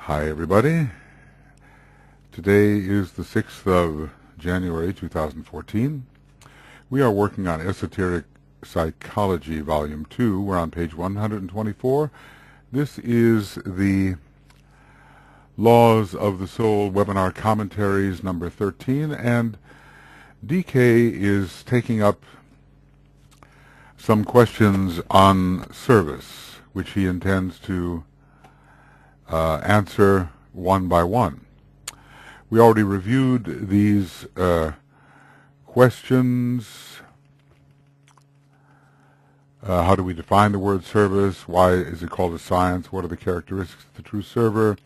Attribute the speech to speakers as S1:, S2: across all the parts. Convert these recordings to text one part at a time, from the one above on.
S1: Hi everybody. Today is the 6th of January 2014. We are working on Esoteric Psychology Volume 2. We're on page 124. This is the Laws of the Soul Webinar Commentaries number 13, and DK is taking up some questions on service, which he intends to answer one by one. We already reviewed these questions. How do we define the word service? Why is it called a science? What are the characteristics of the true server?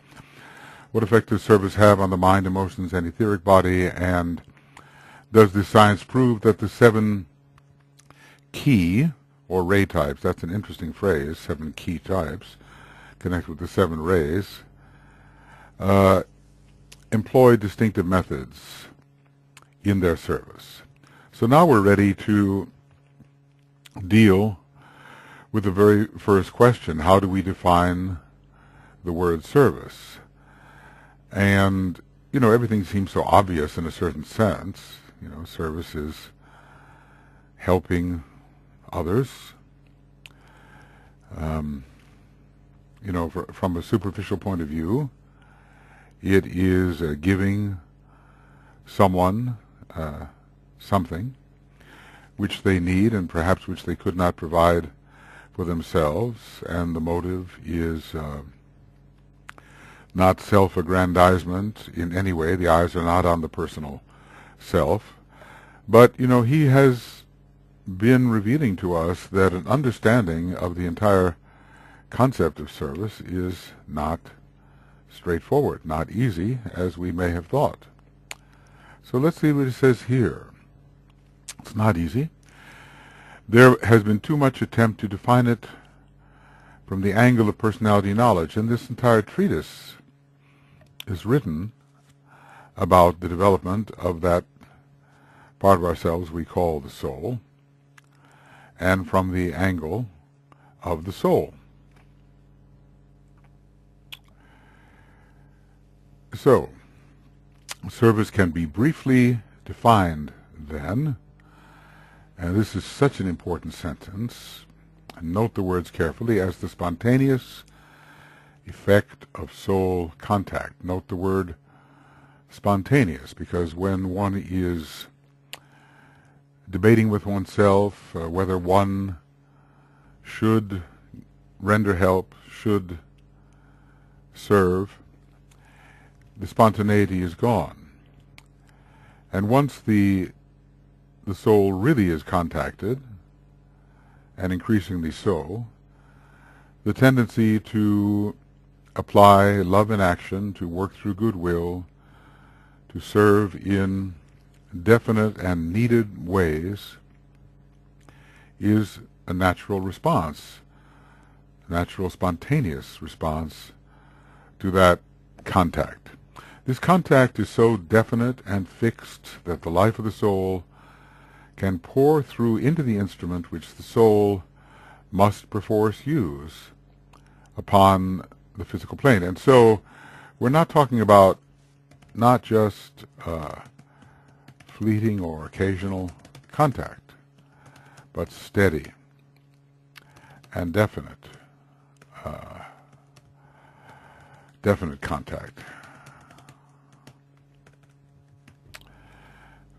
S1: What effect does service have on the mind, emotions, and etheric body? And does this science prove that the 7 key, or ray types, that's an interesting phrase, 7 key types, connect with the 7 rays, employ distinctive methods in their service. So now we're ready to deal with the very first question: how do we define the word service? And, everything seems so obvious in a certain sense. Service is helping others. From a superficial point of view, it is giving someone something which they need and perhaps which they could not provide for themselves, and the motive is not self-aggrandizement in any way. The eyes are not on the personal self. But, he has been revealing to us that an understanding of the entire concept of service is not straightforward, not easy, as we may have thought. So let's see what it says here. It's not easy. There has been too much attempt to define it from the angle of personality knowledge, and this entire treatise is written about the development of that part of ourselves we call the soul, and from the angle of the soul. So, service can be briefly defined then, and this is such an important sentence, and note the words carefully, as the spontaneous effect of soul contact. Note the word spontaneous, because when one is debating with oneself whether one should render help, should serve, the spontaneity is gone. And once the soul really is contacted, and increasingly so, the tendency to apply love in action, to work through goodwill, to serve in definite and needed ways, is a natural response, a natural spontaneous response to that contact. This contact is so definite and fixed that the life of the soul can pour through into the instrument which the soul must perforce use upon the physical plane. And so we're not talking about not just fleeting or occasional contact, but steady and definite contact.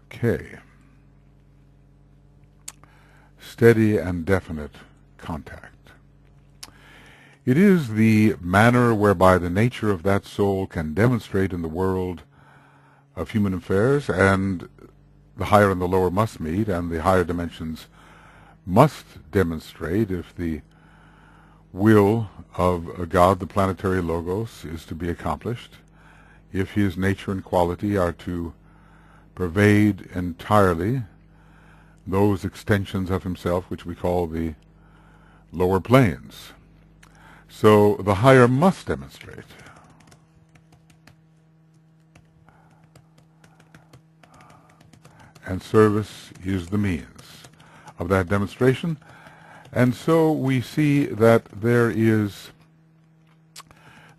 S1: Okay. Steady and definite contact. It is the manner whereby the nature of that soul can demonstrate in the world of human affairs, and the higher and the lower must meet, and the higher dimensions must demonstrate if the will of God, the planetary logos, is to be accomplished, if his nature and quality are to pervade entirely those extensions of himself which we call the lower planes. So the higher must demonstrate. And service is the means of that demonstration. And so we see that there is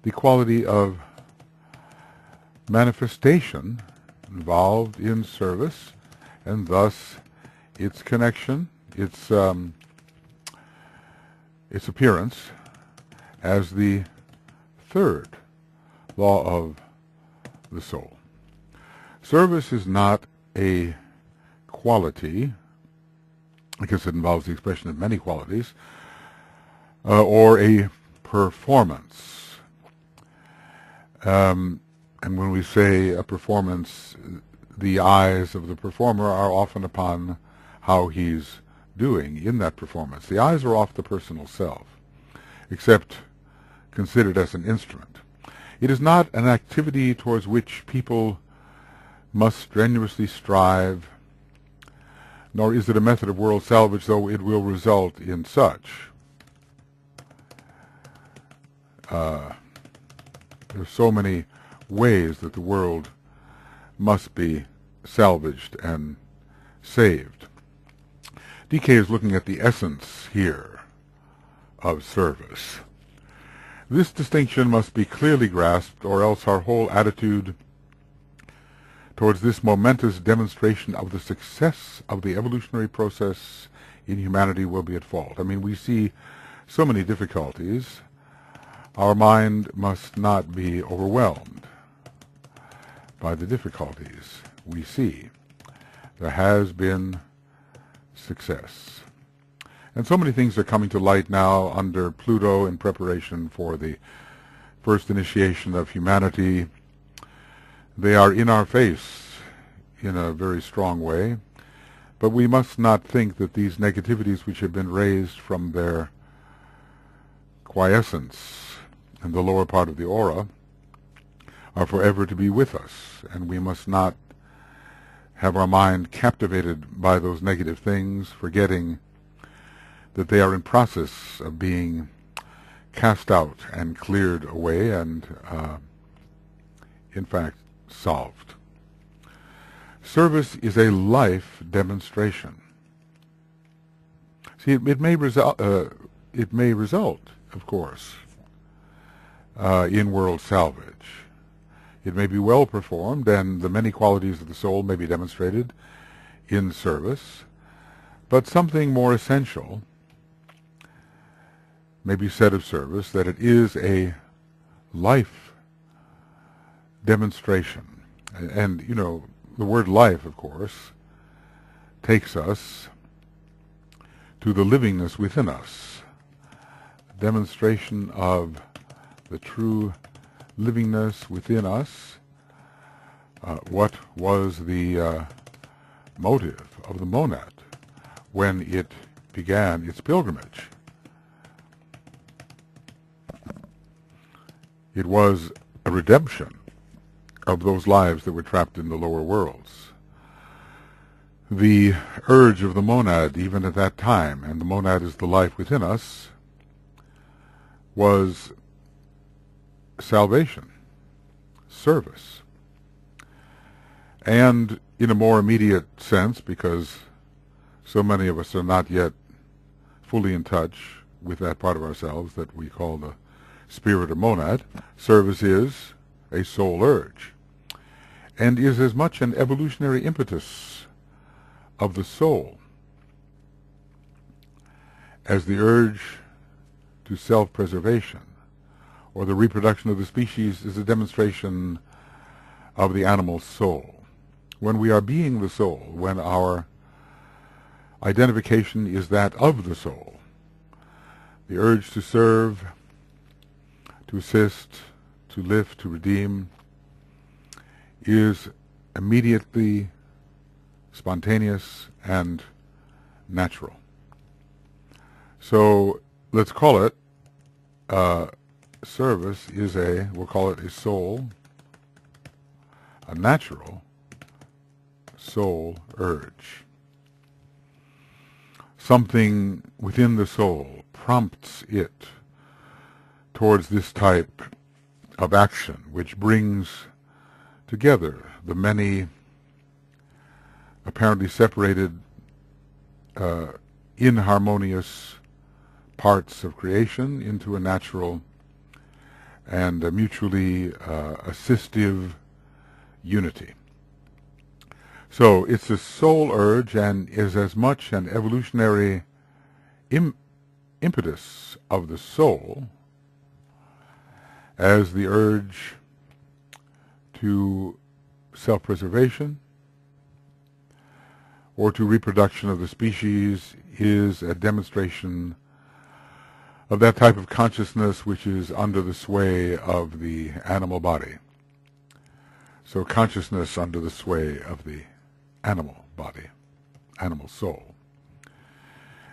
S1: the quality of manifestation involved in service, and thus its connection, its appearance as the third law of the soul. Service is not a quality, because it involves the expression of many qualities, or a performance. And when we say a performance, the eyes of the performer are often upon how he's doing in that performance. The eyes are off the personal self, except considered as an instrument. It is not an activity towards which people must strenuously strive, nor is it a method of world salvage, though it will result in such. There's so many ways that the world must be salvaged and saved. DK is looking at the essence here of service. This distinction must be clearly grasped, or else our whole attitude towards this momentous demonstration of the success of the evolutionary process in humanity will be at fault. I mean, we see so many difficulties. Our mind must not be overwhelmed by the difficulties we see. There has been success. And so many things are coming to light now under Pluto in preparation for the first initiation of humanity. They are in our face in a very strong way, but we must not think that these negativities which have been raised from their quiescence in the lower part of the aura are forever to be with us, and we must not have our mind captivated by those negative things, forgetting that they are in process of being cast out and cleared away and, in fact, solved. Service is a life demonstration. See, it may result, of course, in world salvage. It may be well performed, and the many qualities of the soul may be demonstrated in service, but something more essential may be said of service, that it is a life demonstration. And, you know, the word life, of course, takes us to the livingness within us, demonstration of the true livingness within us. What was the motive of the monad when it began its pilgrimage? It was a redemption of those lives that were trapped in the lower worlds. The urge of the monad, even at that time, and the monad is the life within us, was salvation, service. And in a more immediate sense, because so many of us are not yet fully in touch with that part of ourselves that we call the spirit or monad, service is a soul urge, and is as much an evolutionary impetus of the soul as the urge to self-preservation, or the reproduction of the species is a demonstration of the animal soul. When we are being the soul, when our identification is that of the soul, the urge to serve, to assist, to lift, to redeem, is immediately spontaneous and natural. So let's call it service is we'll call it a soul, a natural soul urge. Something within the soul prompts it towards this type of action, which brings together the many apparently separated, inharmonious parts of creation into a natural and a mutually assistive unity. So it's a soul urge and is as much an evolutionary impetus of the soul as the urge to self-preservation or to reproduction of the species is a demonstration of that type of consciousness which is under the sway of the animal body. So consciousness under the sway of the animal body, animal soul.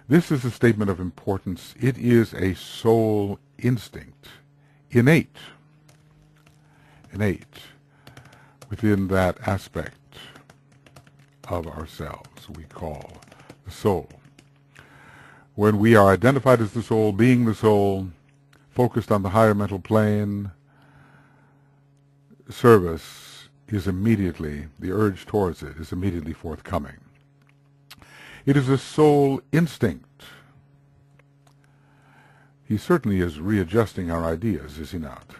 S1: This is a statement of importance. It is a soul instinct, innate within that aspect of ourselves we call the soul. When we are identified as the soul, being the soul, focused on the higher mental plane, service is immediately, the urge towards it is immediately forthcoming. It is a soul instinct. He certainly is readjusting our ideas, is he not?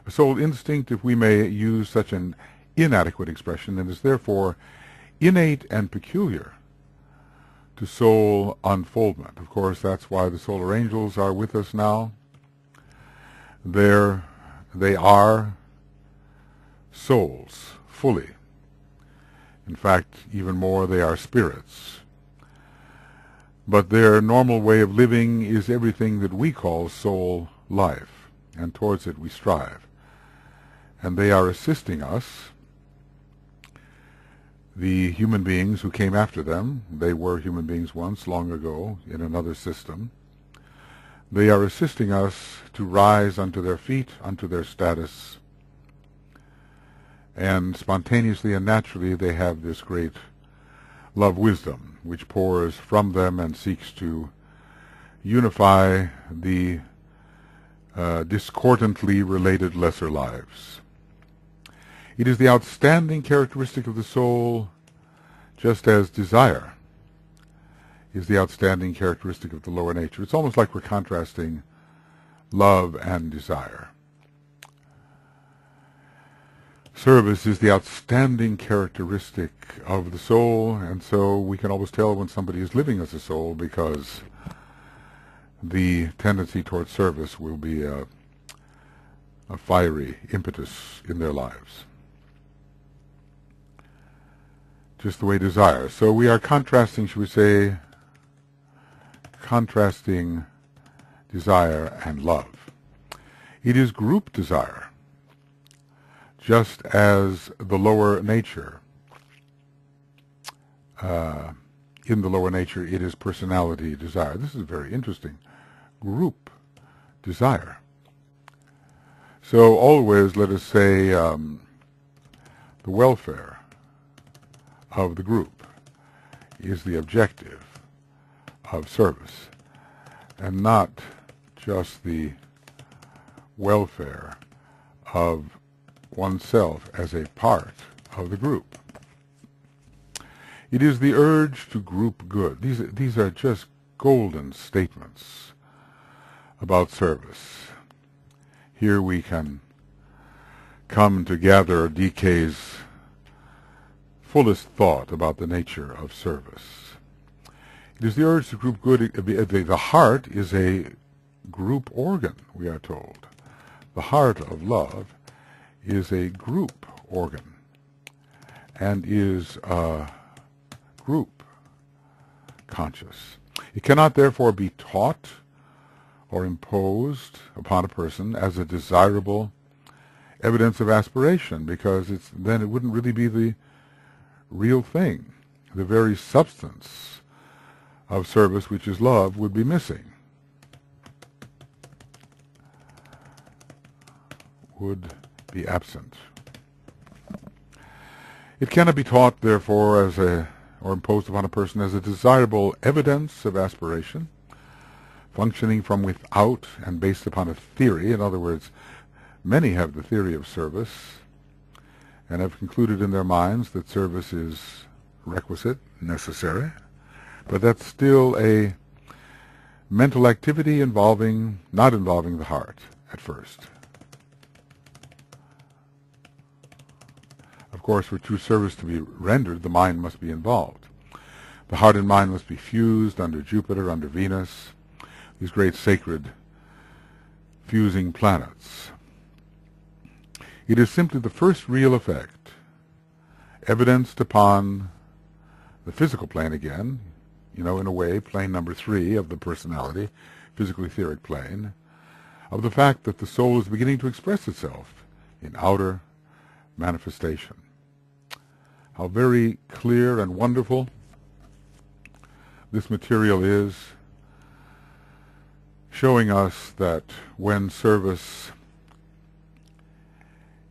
S1: A soul instinct, if we may use such an inadequate expression, and is therefore innate and peculiar to soul unfoldment. Of course, that's why the solar angels are with us now. They are souls, fully. In fact, even more, they are spirits. But their normal way of living is everything that we call soul life, and towards it we strive. And they are assisting us. The human beings who came after them, they were human beings once, long ago, in another system. They are assisting us to rise unto their feet, unto their status. And spontaneously and naturally they have this great love wisdom, which pours from them and seeks to unify the discordantly related lesser lives. It is the outstanding characteristic of the soul, just as desire is the outstanding characteristic of the lower nature. It's almost like we're contrasting love and desire. Service is the outstanding characteristic of the soul, and so we can always tell when somebody is living as a soul because the tendency towards service will be a fiery impetus in their lives. Just the way desire. So we are contrasting, should we say, contrasting desire and love. It is group desire, just as the lower nature, in the lower nature it is personality desire. This is very interesting. Group desire. So always, let us say, the welfare of the group is the objective of service, and not just the welfare of oneself as a part of the group. It is the urge to group good. These are just golden statements about service. Here we can come to gather DK's fullest thought about the nature of service. It is the urge to group good. The heart is a group organ, we are told. The heart of love is a group organ and is group conscious. It cannot therefore be taught or imposed upon a person as a desirable evidence of aspiration, because then it wouldn't really be the real thing. The very substance of service, which is love, would be missing. Would be absent. It cannot be taught, therefore, or imposed upon a person as a desirable evidence of aspiration, functioning from without and based upon a theory. In other words, many have the theory of service and have concluded in their minds that service is requisite, necessary, but that's still a mental activity not involving the heart at first. Of course, for true service to be rendered, the mind must be involved. The heart and mind must be fused under Jupiter, under Venus, these great sacred fusing planets. It is simply the first real effect, evidenced upon the physical plane again, in a way, plane number 3 of the personality, physical etheric plane, of the fact that the soul is beginning to express itself in outer manifestation. How very clear and wonderful this material is, showing us that when service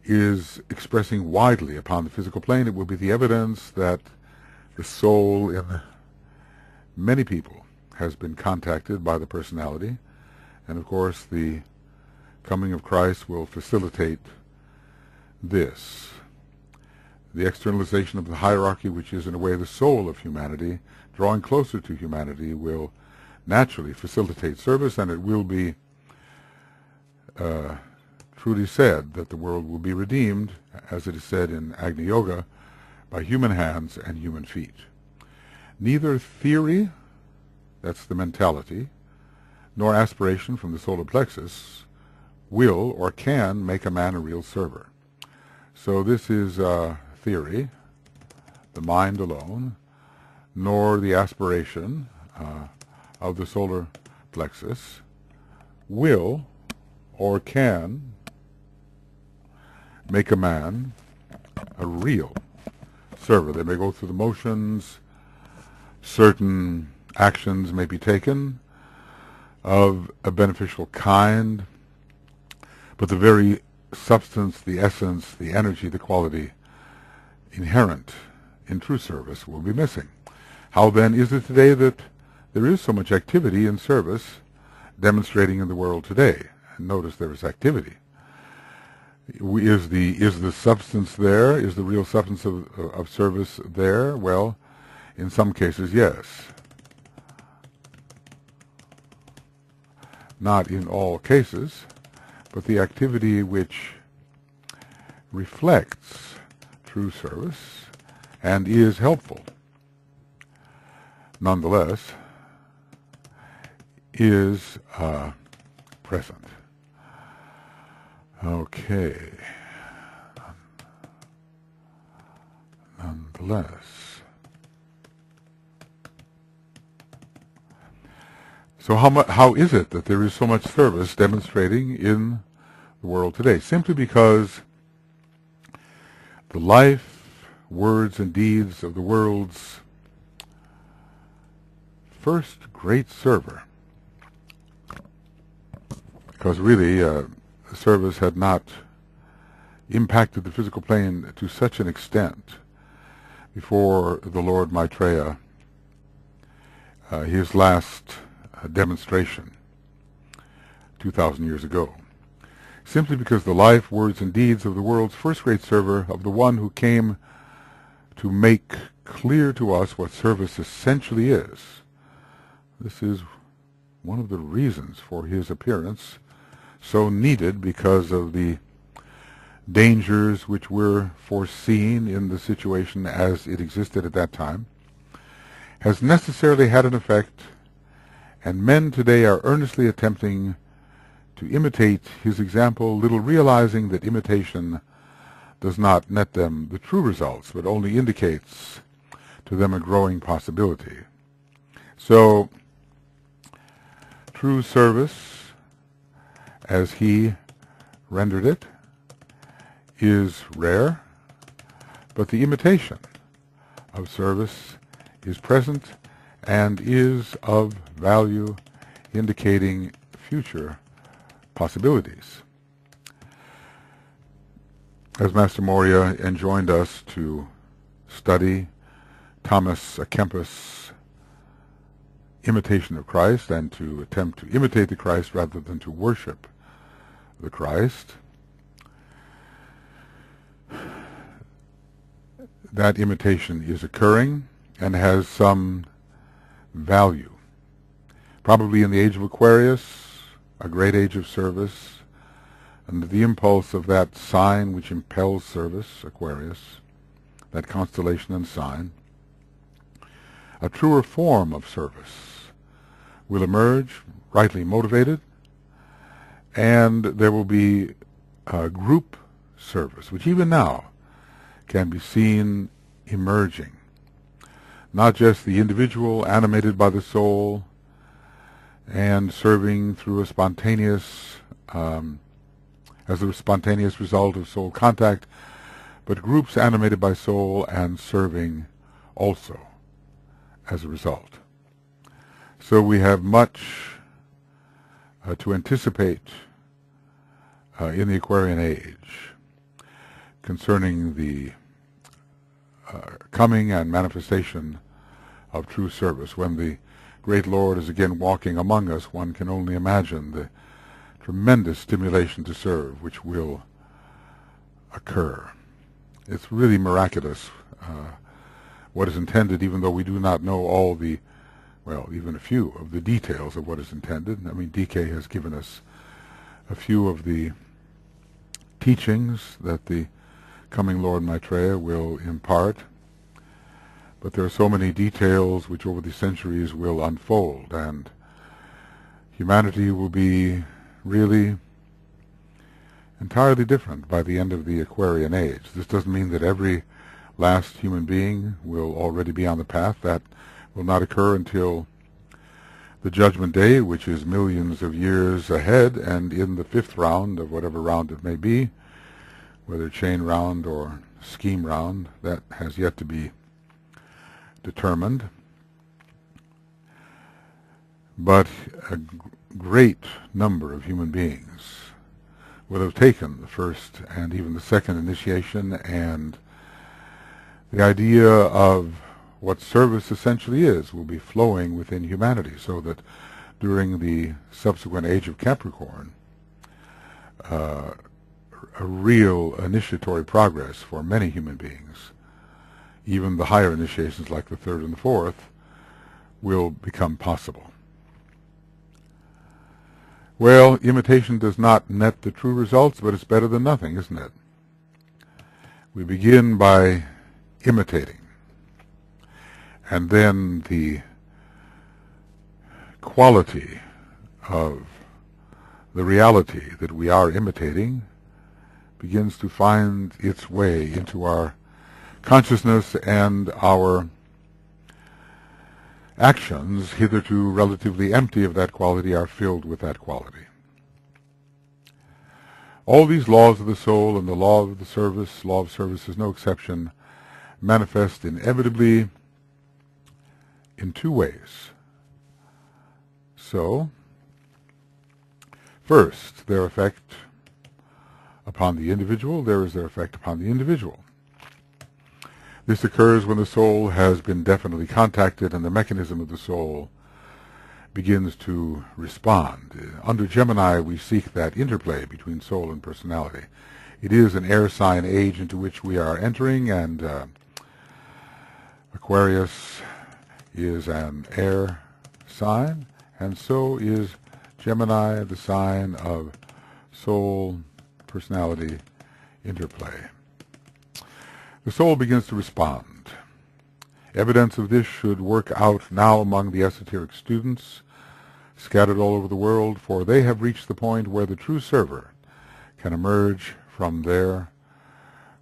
S1: is expressing widely upon the physical plane, it will be the evidence that the soul in many people has been contacted by the personality, and of course the coming of Christ will facilitate this. The externalization of the hierarchy, which is in a way the soul of humanity, drawing closer to humanity, will naturally facilitate service, and it will be truly said that the world will be redeemed, as it is said in Agni Yoga, by human hands and human feet. Neither theory, that's the mentality, nor aspiration from the solar plexus will or can make a man a real server. So this is theory, the mind alone, nor the aspiration of the solar plexus will or can make a man a real server. They may go through the motions, certain actions may be taken of a beneficial kind, but the very substance, the essence, the energy, the quality inherent in true service will be missing. How then is it today that there is so much activity in service demonstrating in the world today? And notice there is activity. Is the substance there? Is the real substance of service there? Well, in some cases, yes. Not in all cases, but the activity which reflects true service and is helpful, nonetheless, is present. Okay. Nonetheless. So how is it that there is so much service demonstrating in the world today? Simply because the life, words, and deeds of the world's first great server, because really service had not impacted the physical plane to such an extent before the Lord Maitreya, his last demonstration 2,000 years ago. Simply because the life, words, and deeds of the world's first great server, of the one who came to make clear to us what service essentially is. This is one of the reasons for his appearance, so needed because of the dangers which were foreseen in the situation as it existed at that time, has necessarily had an effect, and men today are earnestly attempting to imitate his example, little realizing that imitation does not net them the true results, but only indicates to them a growing possibility. So, true service, as he rendered it, is rare, but the imitation of service is present and is of value, indicating future possibilities. As Master Moria enjoined us to study Thomas à Kempis' imitation of Christ and to attempt to imitate the Christ rather than to worship the Christ, that imitation is occurring and has some value. Probably in the age of Aquarius, a great age of service, and the impulse of that sign which impels service, Aquarius, that constellation and sign, a truer form of service will emerge, rightly motivated, and there will be a group service, which even now can be seen emerging. Not just the individual animated by the soul and serving through a spontaneous, as a spontaneous result of soul contact, but groups animated by soul and serving also as a result. So we have much to anticipate in the Aquarian age concerning the coming and manifestation of true service. When the great Lord is again walking among us, one can only imagine the tremendous stimulation to serve which will occur. It's really miraculous what is intended, even though we do not know all the, well, even a few of the details of what is intended. I mean, DK has given us a few of the teachings that the coming Lord Maitreya will impart, but there are so many details which over the centuries will unfold, and humanity will be really entirely different by the end of the Aquarian age. This doesn't mean that every last human being will already be on the path. That will not occur until the Judgment Day, which is millions of years ahead, and in the fifth round of whatever round it may be, whether chain round or scheme round, that has yet to be determined. But a great number of human beings will have taken the first and even the second initiation, and the idea of what service essentially is will be flowing within humanity, so that during the subsequent age of Capricorn, a real initiatory progress for many human beings, even the higher initiations like the third and the fourth, will become possible. Well, imitation does not net the true results, but it's better than nothing, isn't it? We begin by imitating, and then the quality of the reality that we are imitating begins to find its way into our consciousness, and our actions, hitherto relatively empty of that quality, are filled with that quality. All these laws of the soul and the law of service is no exception, manifest inevitably in two ways. So, first, their effect upon the individual, there is their effect upon the individual. This occurs when the soul has been definitely contacted and the mechanism of the soul begins to respond. Under Gemini, we seek that interplay between soul and personality. It is an air sign age into which we are entering, and Aquarius is an air sign, and so is Gemini, the sign of soul personality interplay. The soul begins to respond. Evidence of this should work out now among the esoteric students scattered all over the world, for they have reached the point where the true server can emerge from their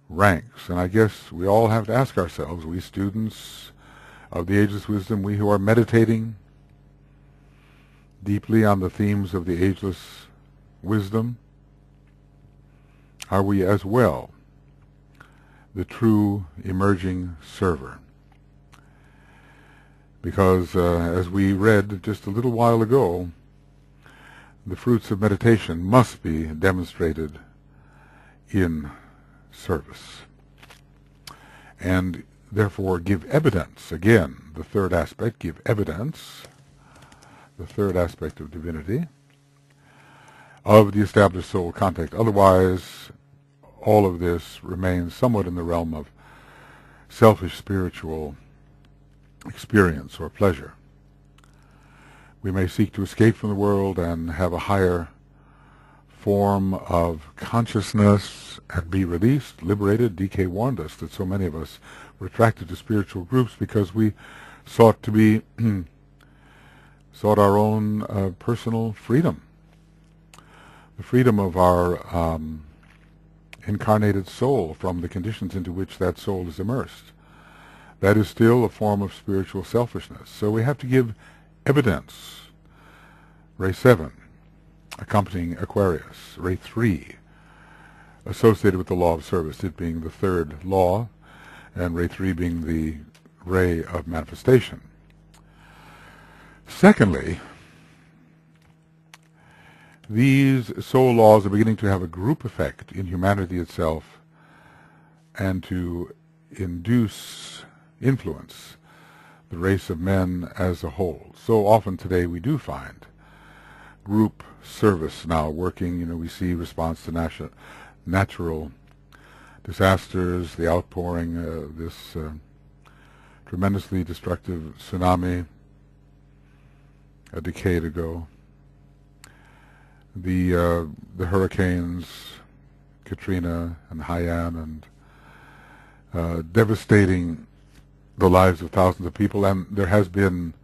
S1: ranks. And I guess we all have to ask ourselves, we students of the Ageless Wisdom, we who are meditating deeply on the themes of the Ageless Wisdom, are we as well the true emerging server? Because as we read just a little while ago, the fruits of meditation must be demonstrated in service, and therefore give evidence. Again, the third aspect, give evidence, the third aspect of divinity, of the established soul contact. Otherwise, all of this remains somewhat in the realm of selfish spiritual experience or pleasure. We may seek to escape from the world and have a higher form of consciousness and be released, liberated. DK warned us that so many of us were attracted to spiritual groups because we sought to be sought our own personal freedom, the freedom of our incarnated soul from the conditions into which that soul is immersed. That is still a form of spiritual selfishness. So we have to give evidence. Ray 7, accompanying Aquarius. Ray 3, associated with the law of service, it being the third law, and Ray 3 being the ray of manifestation. Secondly, these soul laws are beginning to have a group effect in humanity itself and to influence the race of men as a whole. So often today we do find group service now working. We see response to natural disasters, the outpouring, this tremendously destructive tsunami a decade ago, the hurricanes Katrina and Haiyan, and devastating the lives of thousands of people. And there has been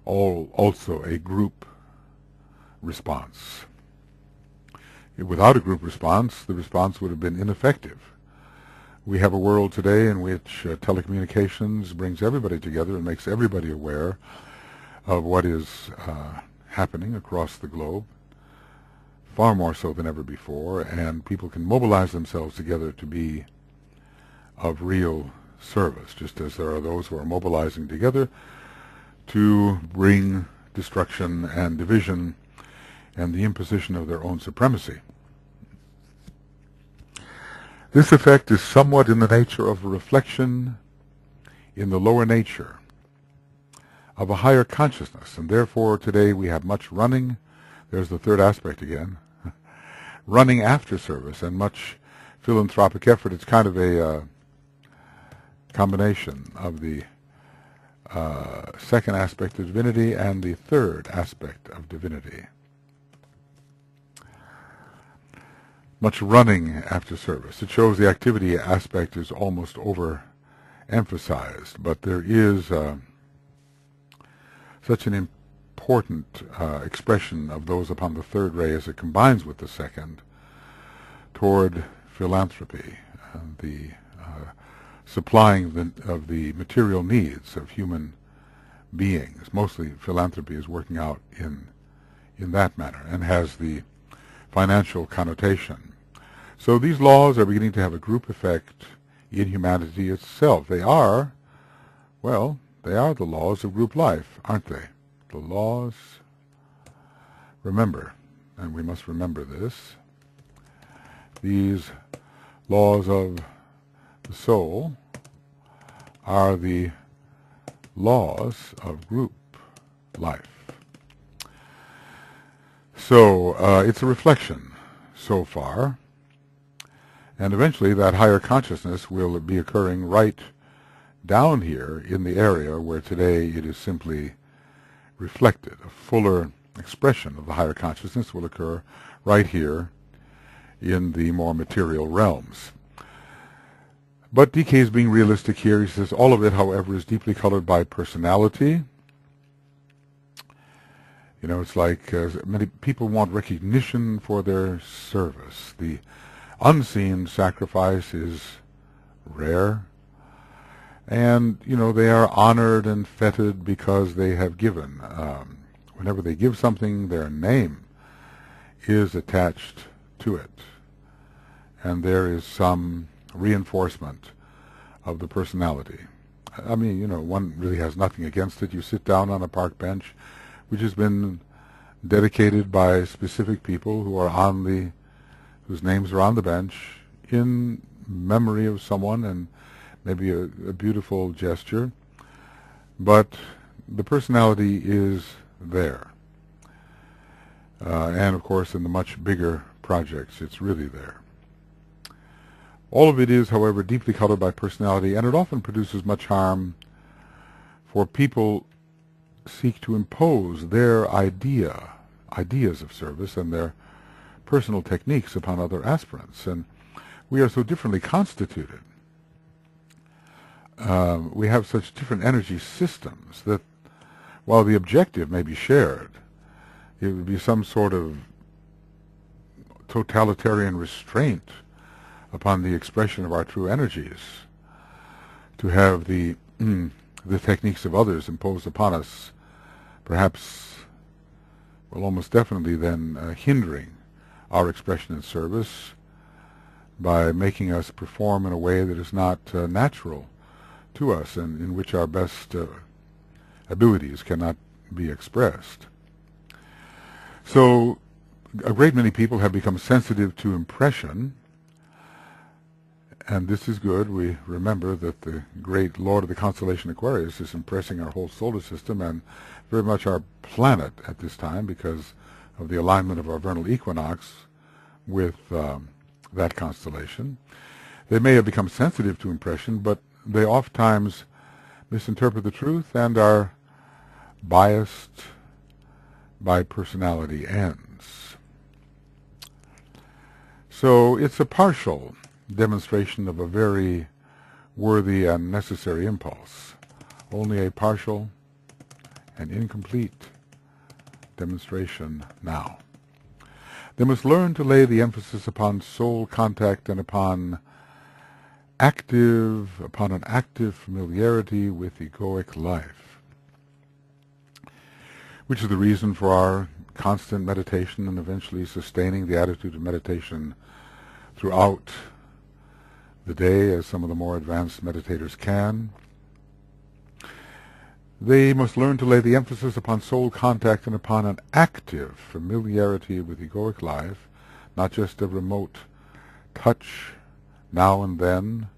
S1: also a group response. Without a group response, the response would have been ineffective. We have a world today in which telecommunications brings everybody together and makes everybody aware of what is happening across the globe, far more so than ever before, and people can mobilize themselves together to be of real service, just as there are those who are mobilizing together to bring destruction and division and the imposition of their own supremacy. This effect is somewhat in the nature of a reflection in the lower nature of a higher consciousness, and therefore today we have much running. There's the third aspect again, running after service, and much philanthropic effort. It's kind of a combination of the second aspect of divinity and the third aspect of divinity. Much running after service. It shows the activity aspect is almost overemphasized, but there is such an important expression of those upon the third ray as it combines with the second toward philanthropy and the supplying of the material needs of human beings. Mostly philanthropy is working out in that manner and has the financial connotation. So these laws are beginning to have a group effect in humanity itself. They are the laws of group life, aren't they? The laws, remember, and we must remember this, these laws of the soul are the laws of group life. So it's a reflection so far, and eventually that higher consciousness will be occurring right down here in the area where today it is simply reflected. A fuller expression of the higher consciousness will occur right here in the more material realms. But DK is being realistic here. He says all of it, however, is deeply colored by personality. It's like many people want recognition for their service. The unseen sacrifice is rare. And, they are honored and feted because they have given. Whenever they give something, their name is attached to it. And there is some reinforcement of the personality. I mean, one really has nothing against it. You sit down on a park bench, which has been dedicated by specific people whose names are on the bench in memory of someone, and maybe a beautiful gesture, but the personality is there. And of course in the much bigger projects it's really there. All of it is, however, deeply colored by personality, and it often produces much harm, for people seek to impose their ideas of service and their personal techniques upon other aspirants. And we are so differently constituted. We have such different energy systems that while the objective may be shared, it would be some sort of totalitarian restraint upon the expression of our true energies to have the techniques of others imposed upon us, perhaps, well, almost definitely then hindering our expression and service by making us perform in a way that is not natural to us and in which our best abilities cannot be expressed. So a great many people have become sensitive to impression, and this is good. We remember that the great Lord of the constellation Aquarius is impressing our whole solar system and very much our planet at this time because of the alignment of our vernal equinox with that constellation. They may have become sensitive to impression, but they oftentimes misinterpret the truth and are biased by personality ends. So it's a partial demonstration of a very worthy and necessary impulse, only a partial and incomplete demonstration now. They must learn to lay the emphasis upon soul contact and upon an active familiarity with egoic life, which is the reason for our constant meditation and eventually sustaining the attitude of meditation throughout the day, as some of the more advanced meditators can. They must learn to lay the emphasis upon soul contact and upon an active familiarity with egoic life, not just a remote touch now and then,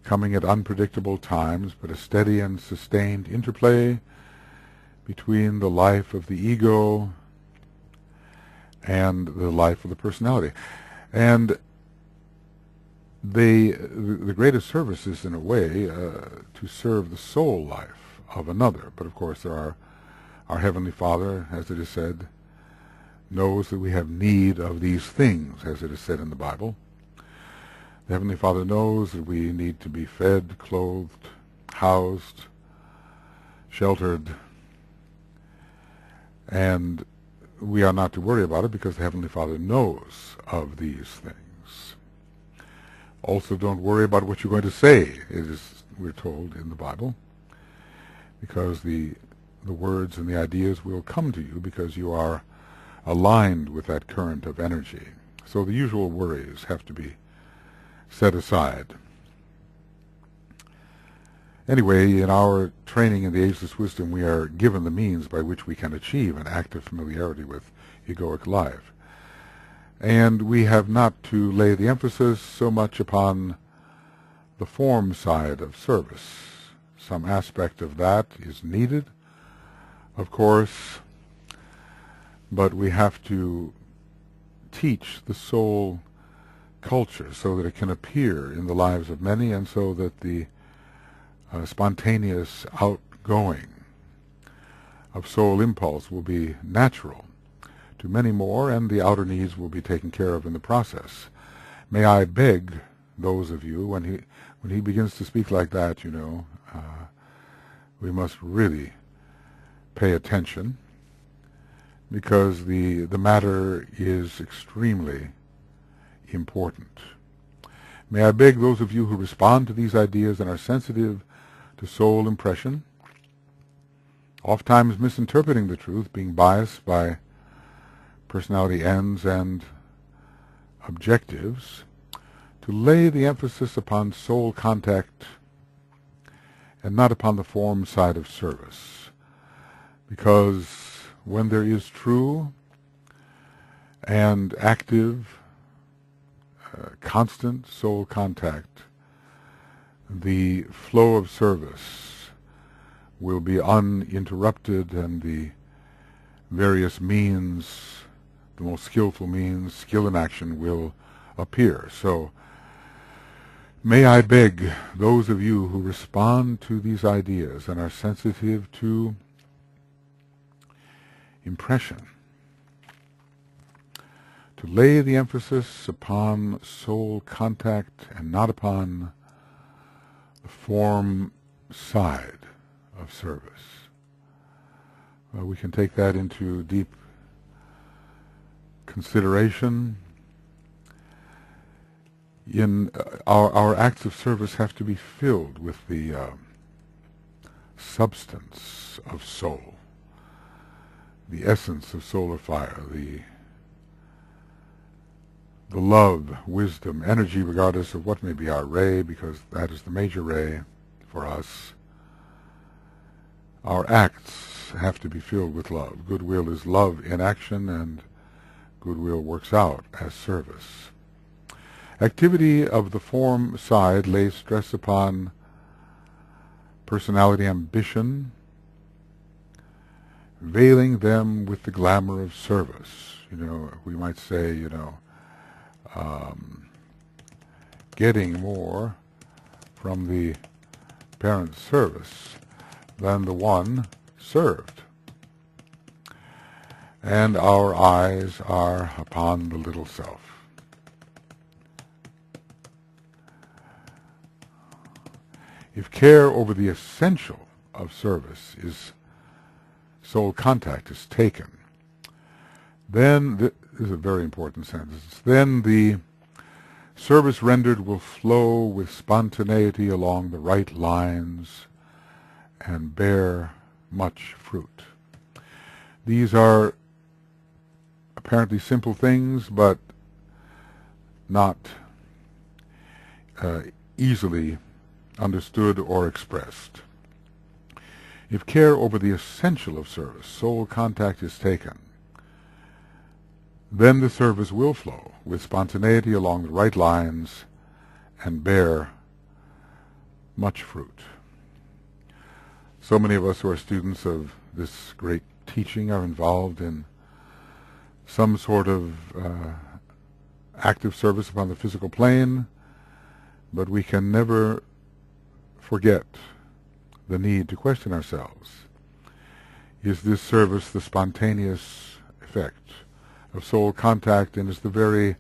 S1: coming at unpredictable times, but a steady and sustained interplay between the life of the ego and the life of the personality. And the greatest service is, in a way, to serve the soul life of another. But of course our Heavenly Father, as it is said, knows that we have need of these things, as it is said in the Bible. The Heavenly Father knows that we need to be fed, clothed, housed, sheltered, and we are not to worry about it because the Heavenly Father knows of these things. Also, don't worry about what you're going to say, we're told in the Bible, because the words and the ideas will come to you because you are aligned with that current of energy. So the usual worries have to be set aside. Anyway, in our training in the Ageless Wisdom, we are given the means by which we can achieve an active familiarity with egoic life. And we have not to lay the emphasis so much upon the form side of service. Some aspect of that is needed, of course, but we have to teach the soul culture so that it can appear in the lives of many and so that the spontaneous outgoing of soul impulse will be natural to many more, and the outer needs will be taken care of in the process. May I beg those of you, when he begins to speak like that, we must really pay attention, because the matter is extremely important. May I beg those of you who respond to these ideas and are sensitive to soul impression, oftentimes misinterpreting the truth, being biased by personality ends and objectives, to lay the emphasis upon soul contact and not upon the form side of service. Because when there is true and active, constant soul contact, the flow of service will be uninterrupted, and the various means, the most skillful means, skill in action, will appear. So may I beg those of you who respond to these ideas and are sensitive to impression to lay the emphasis upon soul contact and not upon the form side of service. We can take that into deep consideration. In our acts of service have to be filled with the substance of soul, the essence of solar fire, the love, wisdom, energy, regardless of what may be our ray, because that is the major ray for us. Our acts have to be filled with love. Goodwill is love in action, and goodwill works out as service. Activity of the form side lays stress upon personality ambition, veiling them with the glamour of service. We might say, getting more from the parent's service than the one served. And our eyes are upon the little self. If care over the essential of service is soul contact is taken, then, this is a very important sentence, then the service rendered will flow with spontaneity along the right lines and bear much fruit. These are apparently simple things, but not easily understood or expressed. If care over the essential of service, soul contact, is taken, then the service will flow with spontaneity along the right lines and bear much fruit. So many of us who are students of this great teaching are involved in some sort of active service upon the physical plane, but we can never forget the need to question ourselves. Is this service the spontaneous effect of soul contact, and is the very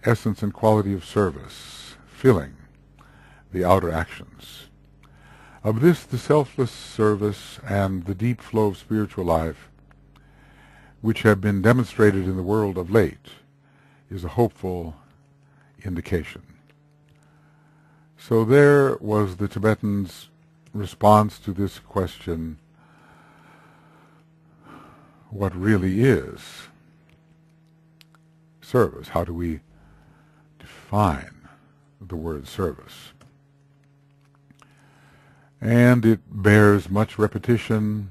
S1: essence and quality of service filling the outer actions? Of this, the selfless service and the deep flow of spiritual life, which have been demonstrated in the world of late, is a hopeful indication. So there was the Tibetan's response to this question, what really is service? How do we define the word service? And it bears much repetition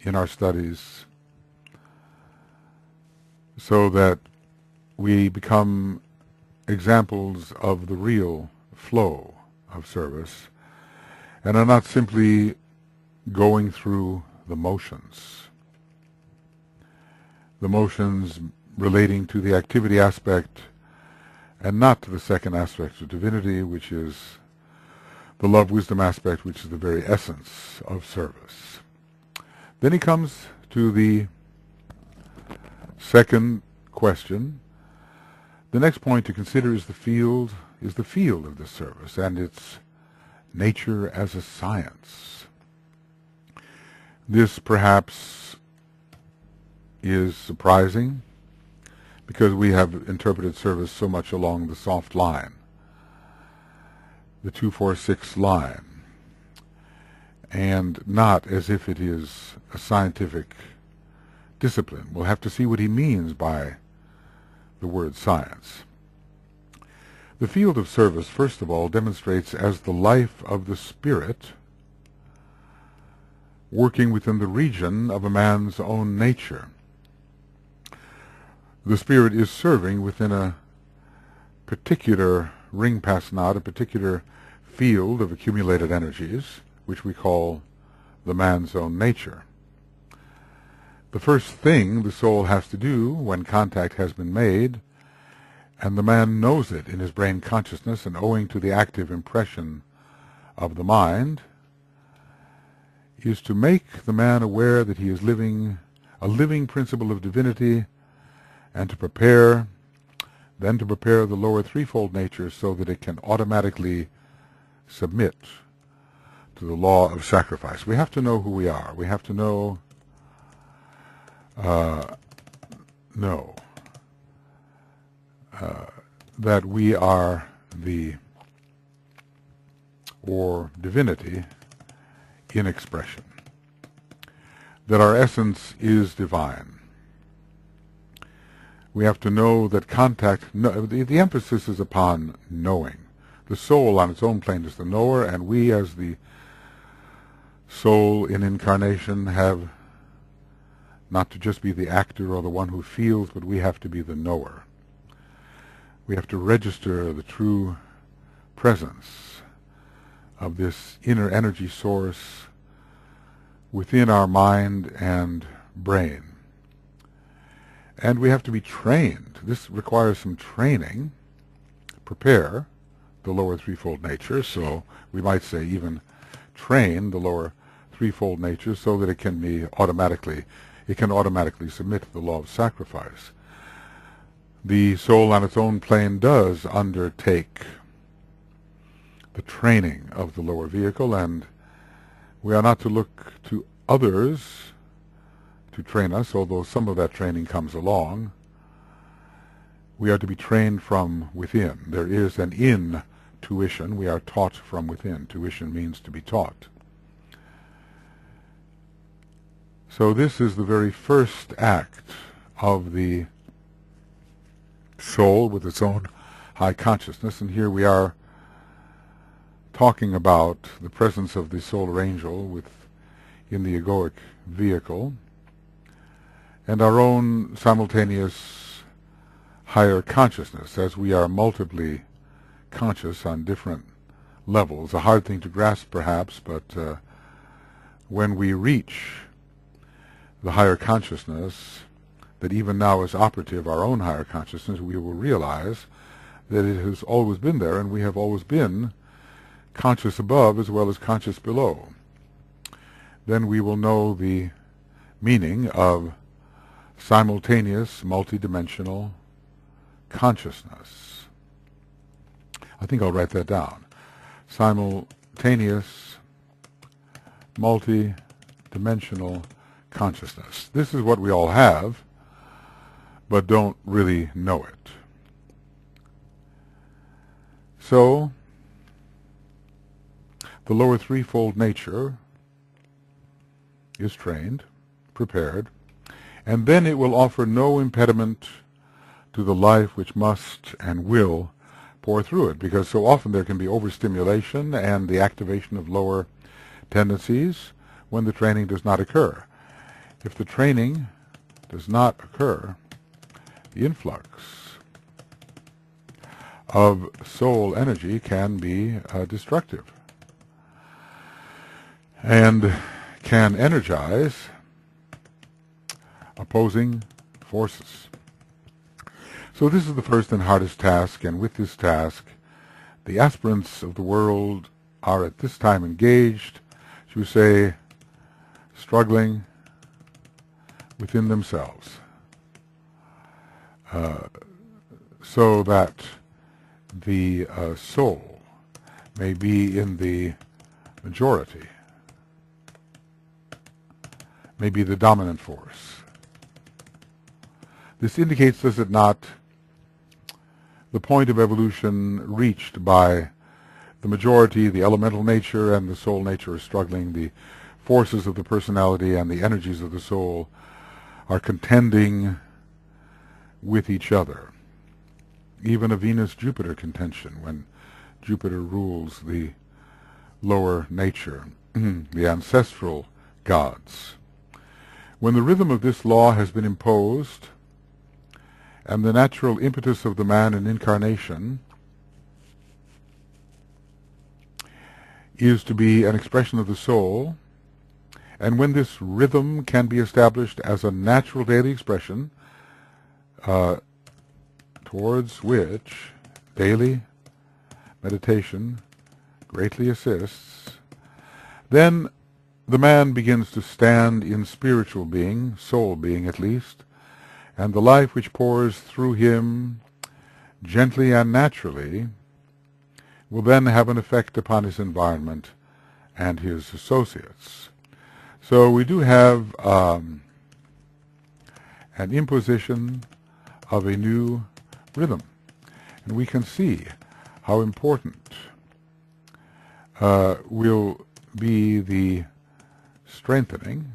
S1: in our studies so that we become examples of the real flow of service and are not simply going through the motions relating to the activity aspect and not to the second aspect of divinity, which is the love-wisdom aspect, which is the very essence of service. Then he comes to the second question. The next point to consider is the field of this service and its nature as a science. This perhaps is surprising because we have interpreted service so much along the soft line, the 2-4-6 line, and not as if it is a scientific discipline. We'll have to see what he means by the word science. The field of service, first of all, demonstrates as the life of the spirit working within the region of a man's own nature. The spirit is serving within a particular ring-pass knot, a particular field of accumulated energies, which we call the man's own nature. The first thing the soul has to do when contact has been made, and the man knows it in his brain consciousness and owing to the active impression of the mind, is to make the man aware that he is living a living principle of divinity and to prepare the lower threefold nature so that it can automatically submit to the law of sacrifice. We have to know who we are. We have to know that we are divinity in expression, that our essence is divine. We have to know that the emphasis is upon knowing. The soul on its own plane is the knower, and we as the soul in incarnation have not to just be the actor or the one who feels, but we have to be the knower. We have to register the true presence of this inner energy source within our mind and brain. And we have to be trained. This requires some training. Prepare the lower threefold nature, so we might say even train the lower threefold nature so that it can automatically submit to the law of sacrifice. The soul on its own plane does undertake the training of the lower vehicle, and we are not to look to others to train us, although some of that training comes along. We are to be trained from within. There is an intuition. We are taught from within. Tuition means to be taught. So this is the very first act of the soul with its own high consciousness, and here we are talking about the presence of the solar angel in the egoic vehicle, and our own simultaneous higher consciousness, as we are multiply conscious on different levels. A hard thing to grasp, perhaps, but when we reach the higher consciousness that even now is operative, our own higher consciousness, we will realize that it has always been there, and we have always been conscious above as well as conscious below. Then we will know the meaning of simultaneous, multidimensional consciousness. I think I'll write that down. Simultaneous, multidimensional consciousness. This is what we all have, but don't really know it. So, the lower threefold nature is trained, prepared, and then it will offer no impediment to the life which must and will pour through it, because so often there can be overstimulation and the activation of lower tendencies when the training does not occur. If the training does not occur, the influx of soul energy can be destructive and can energize opposing forces. So this is the first and hardest task, and with this task, the aspirants of the world are at this time engaged, should we say, struggling within themselves, so that the soul may be in the majority, may be the dominant force. This indicates, does it not, the point of evolution reached by the majority, the elemental nature and the soul nature are struggling, the forces of the personality and the energies of the soul are contending with each other. Even a Venus-Jupiter contention, when Jupiter rules the lower nature, the ancestral gods. When the rhythm of this law has been imposed, and the natural impetus of the man in incarnation is to be an expression of the soul, and when this rhythm can be established as a natural daily expression, towards which daily meditation greatly assists, then the man begins to stand in spiritual being, soul being at least, and the life which pours through him gently and naturally will then have an effect upon his environment and his associates. So we do have an imposition of a new rhythm, and we can see how important will be the strengthening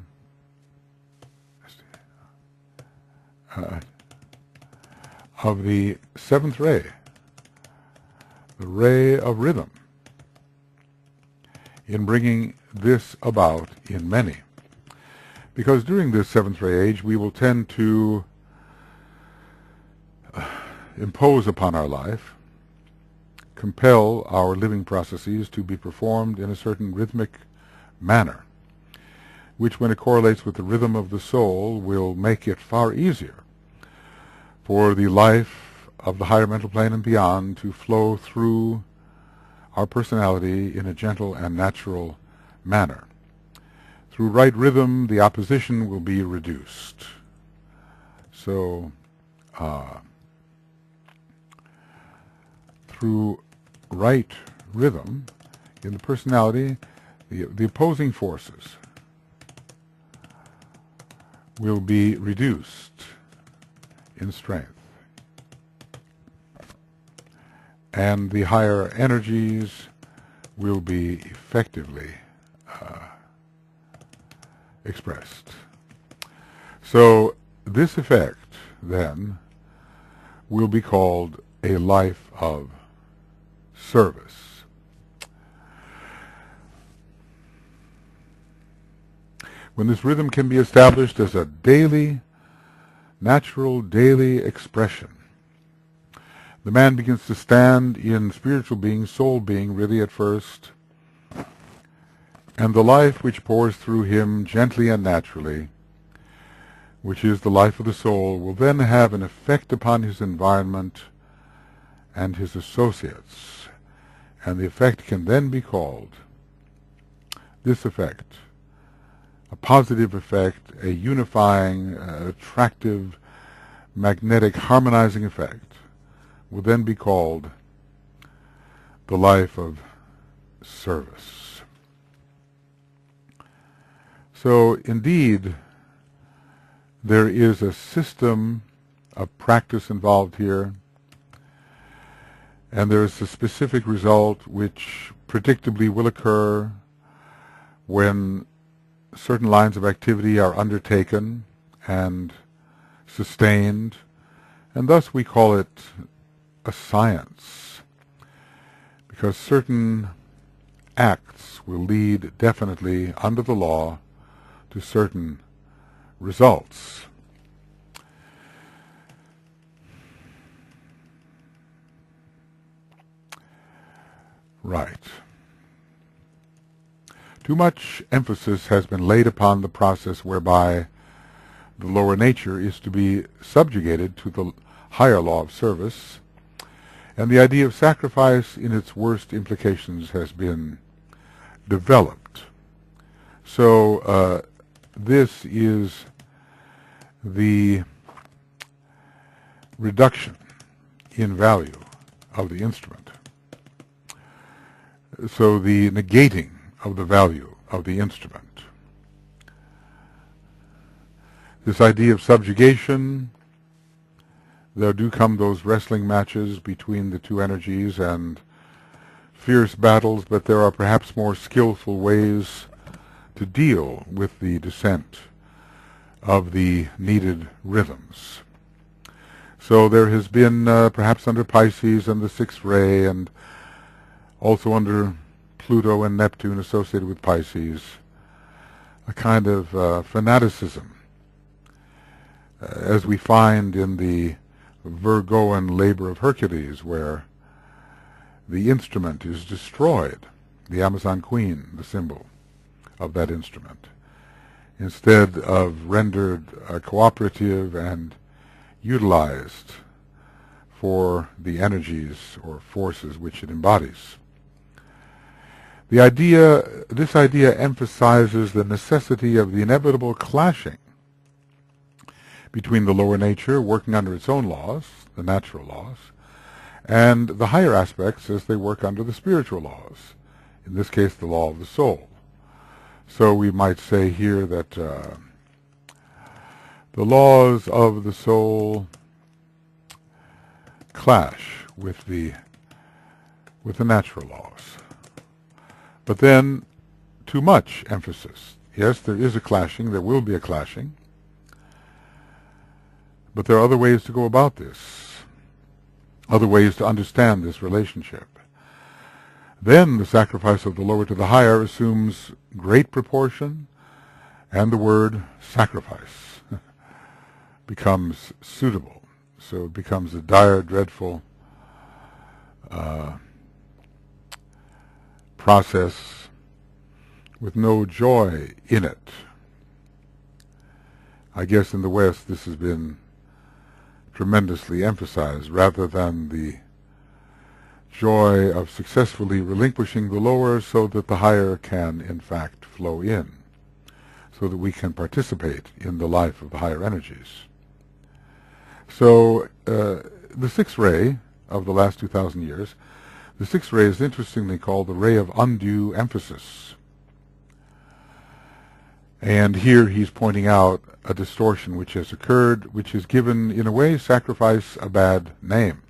S1: of the seventh ray, the ray of rhythm, in bringing this about in many. Because during this seventh ray age we will tend to impose upon our life, compel our living processes to be performed in a certain rhythmic manner, which, when it correlates with the rhythm of the soul, will make it far easier for the life of the higher mental plane and beyond to flow through our personality in a gentle and natural manner. Through right rhythm, the opposition will be reduced. So, through right rhythm in the personality, the opposing forces will be reduced in strength, and the higher energies will be effectively expressed. So this effect, then, will be called a life of service. When this rhythm can be established as a daily, natural daily expression, the man begins to stand in spiritual being, soul being, really at first, and the life which pours through him gently and naturally, which is the life of the soul, will then have an effect upon his environment and his associates, and the effect can then be called, this effect, a positive effect, a unifying, attractive, magnetic, harmonizing effect, will then be called the life of service. So, indeed, there is a system of practice involved here, and there is a specific result which predictably will occur when certain lines of activity are undertaken and sustained, and thus we call it a science, because certain acts will lead definitely under the law to certain results. Right. Too much emphasis has been laid upon the process whereby the lower nature is to be subjugated to the higher law of service, and the idea of sacrifice in its worst implications has been developed. So this is the reduction in value of the instrument. So the negating of the value of the instrument. This idea of subjugation, there do come those wrestling matches between the two energies and fierce battles, but there are perhaps more skillful ways to deal with the descent of the needed rhythms. So there has been, perhaps under Pisces and the sixth ray, and also under Pluto and Neptune associated with Pisces, a kind of fanaticism, as we find in the Virgoan labor of Hercules, where the instrument is destroyed, the Amazon Queen, the symbol of that instrument, instead of rendered cooperative and utilized for the energies or forces which it embodies. This idea emphasizes the necessity of the inevitable clashing between the lower nature working under its own laws, the natural laws, and the higher aspects as they work under the spiritual laws, in this case the law of the soul. So we might say here that the laws of the soul clash with the natural laws. But then too much emphasis. Yes, there is a clashing, there will be a clashing, but there are other ways to go about this, other ways to understand this relationship. Then the sacrifice of the lower to the higher assumes great proportion, and the word sacrifice becomes suitable. So it becomes a dire, dreadful process with no joy in it. I guess in the West this has been tremendously emphasized, rather than the joy of successfully relinquishing the lower so that the higher can in fact flow in, so that we can participate in the life of the higher energies. So the sixth ray of the last 2,000 years, the sixth ray is interestingly called the ray of undue emphasis. And here he's pointing out a distortion which has occurred, which has given, in a way, sacrifice a bad name.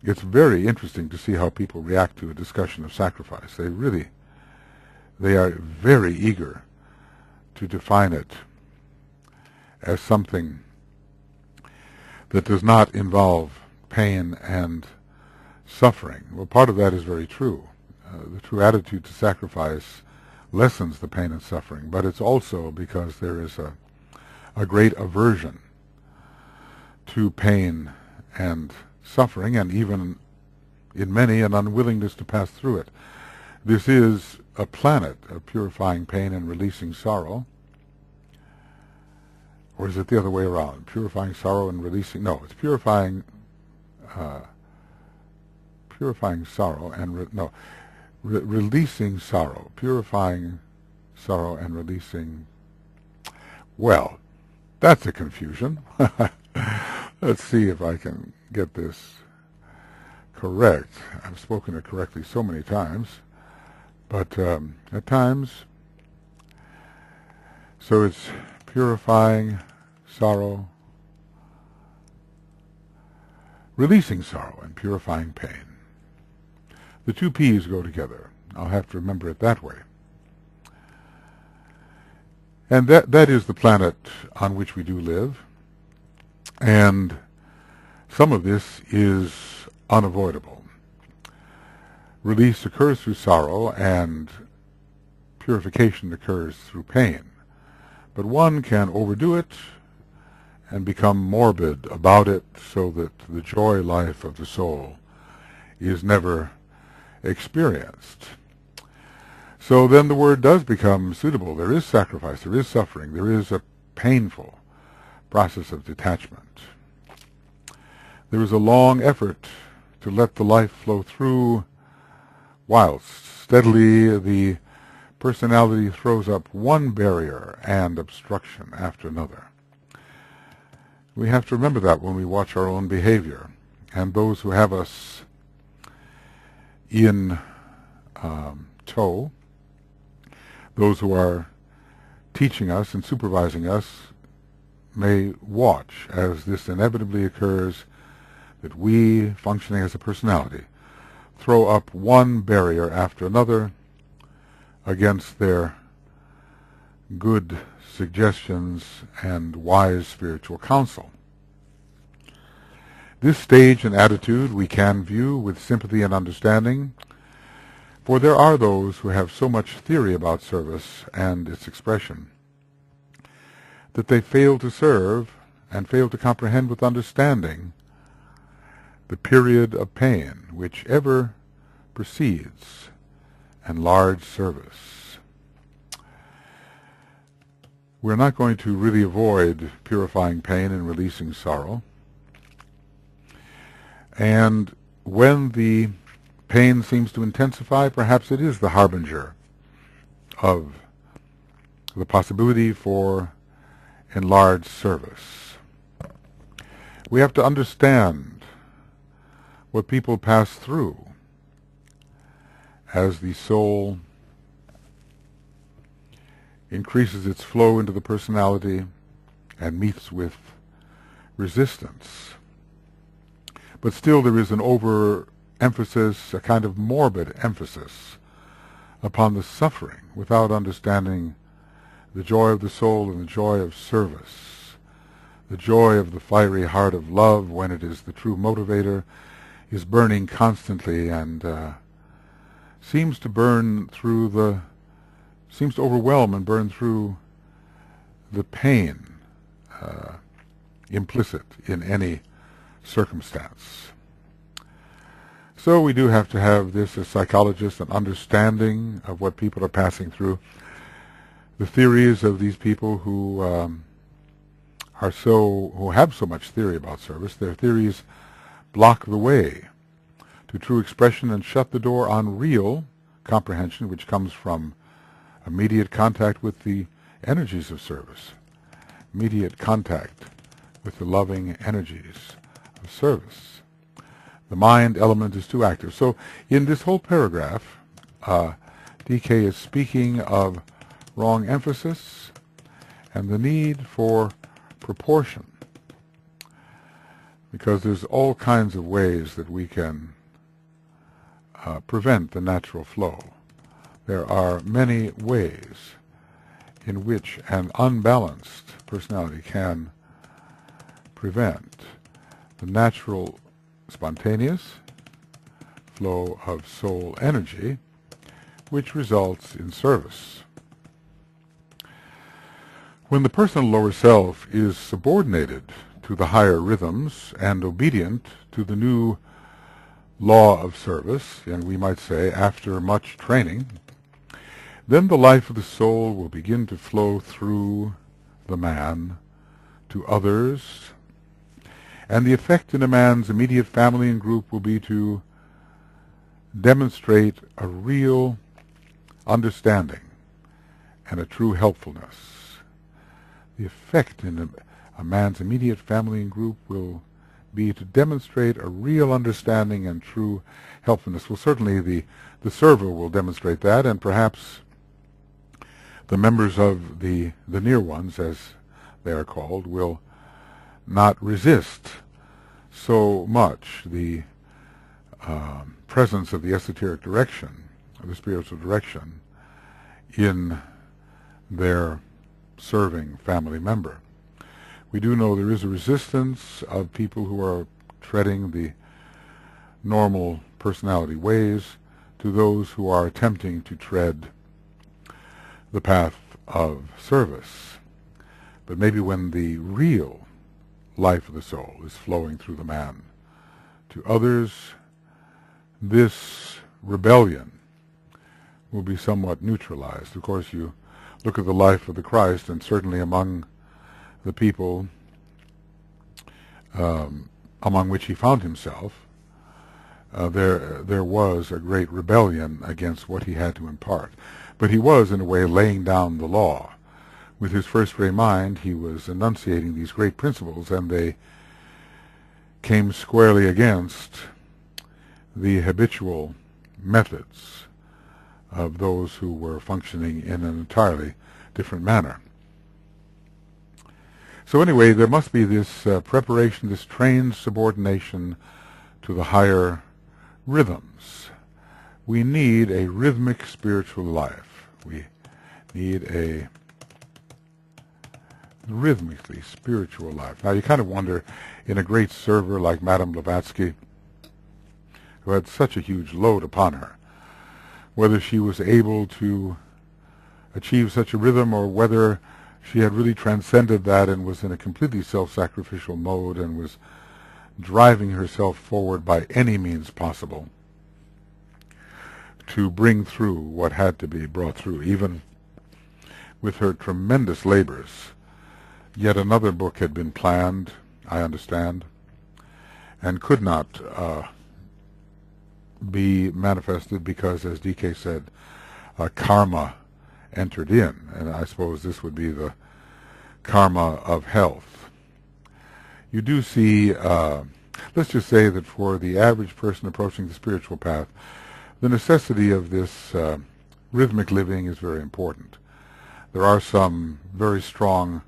S1: It's very interesting to see how people react to a discussion of sacrifice. They are very eager to define it as something that does not involve pain and suffering. Well, part of that is very true. The true attitude to sacrifice lessens the pain and suffering, but it's also because there is a great aversion to pain and suffering, and even in many an unwillingness to pass through it. This is a planet of purifying pain and releasing sorrow. Or is it the other way around? Purifying sorrow and releasing... No, it's purifying sorrow and... releasing sorrow. Purifying sorrow and releasing... Well, that's a confusion. Let's see if I can get this correct. I've spoken it correctly so many times, but at times... So it's purifying sorrow, releasing sorrow, and purifying pain. The two P's go together. I'll have to remember it that way. And that is the planet on which we do live. And some of this is unavoidable. Release occurs through sorrow, and purification occurs through pain. But one can overdo it and become morbid about it, so that the joy life of the soul is never experienced. So then the word does become suitable. There is sacrifice, there is suffering, there is a painful process of detachment. There is a long effort to let the life flow through, whilst steadily the personality throws up one barrier and obstruction after another. We have to remember that when we watch our own behavior, and those who have us in tow, those who are teaching us and supervising us, may watch as this inevitably occurs, that we, functioning as a personality, throw up one barrier after another against their good suggestions and wise spiritual counsel. This stage and attitude we can view with sympathy and understanding, for there are those who have so much theory about service and its expression that they fail to serve and fail to comprehend with understanding the period of pain which ever precedes enlarged service. We're not going to really avoid purifying pain and releasing sorrow. And when the pain seems to intensify, perhaps it is the harbinger of the possibility for enlarged service. We have to understand what people pass through as the soul increases its flow into the personality and meets with resistance. But still there is an overemphasis, a kind of morbid emphasis upon the suffering without understanding the joy of the soul and the joy of service, the joy of the fiery heart of love when it is the true motivator, is burning constantly and seems to overwhelm and burn through the pain implicit in any circumstance. So we do have to have this as psychologists, an understanding of what people are passing through. The theories of these people who have so much theory about service, their theories block the way to true expression and shut the door on real comprehension, which comes from immediate contact with the energies of service, immediate contact with the loving energies of service. The mind element is too active. So in this whole paragraph, DK is speaking of wrong emphasis and the need for proportion, because there's all kinds of ways that we can prevent the natural flow. There are many ways in which an unbalanced personality can prevent the natural spontaneous flow of soul energy, which results in service. When the personal lower self is subordinated to the higher rhythms and obedient to the new law of service, and we might say after much training, then the life of the soul will begin to flow through the man to others, and the effect in a man's immediate family and group will be to demonstrate a real understanding and a true helpfulness. The effect in a man's immediate family and group will be to demonstrate a real understanding and true helpfulness. Well, certainly the server will demonstrate that, and perhaps the members of the near ones, as they are called, will not resist so much the presence of the esoteric direction, of the spiritual direction, in their serving family member. We do know there is a resistance of people who are treading the normal personality ways to those who are attempting to tread the path of service. But maybe when the real life of the soul is flowing through the man to others, this rebellion will be somewhat neutralized. Of course, you look at the life of the Christ, and certainly among the people among which he found himself, there was a great rebellion against what he had to impart. But he was, in a way, laying down the law. With his first-ray mind, he was enunciating these great principles, and they came squarely against the habitual methods of those who were functioning in an entirely different manner. So anyway, there must be this preparation, this trained subordination to the higher rhythms. We need a rhythmic spiritual life. We need a rhythmically spiritual life. Now you kind of wonder, in a great server like Madame Blavatsky, who had such a huge load upon her, whether she was able to achieve such a rhythm, or whether she had really transcended that and was in a completely self-sacrificial mode and was driving herself forward by any means possible to bring through what had to be brought through, even with her tremendous labors. Yet another book had been planned, I understand, and could not be manifested because, as DK said, karma entered in, and I suppose this would be the karma of health. You do see, let's just say that for the average person approaching the spiritual path, the necessity of this rhythmic living is very important. There are some very strong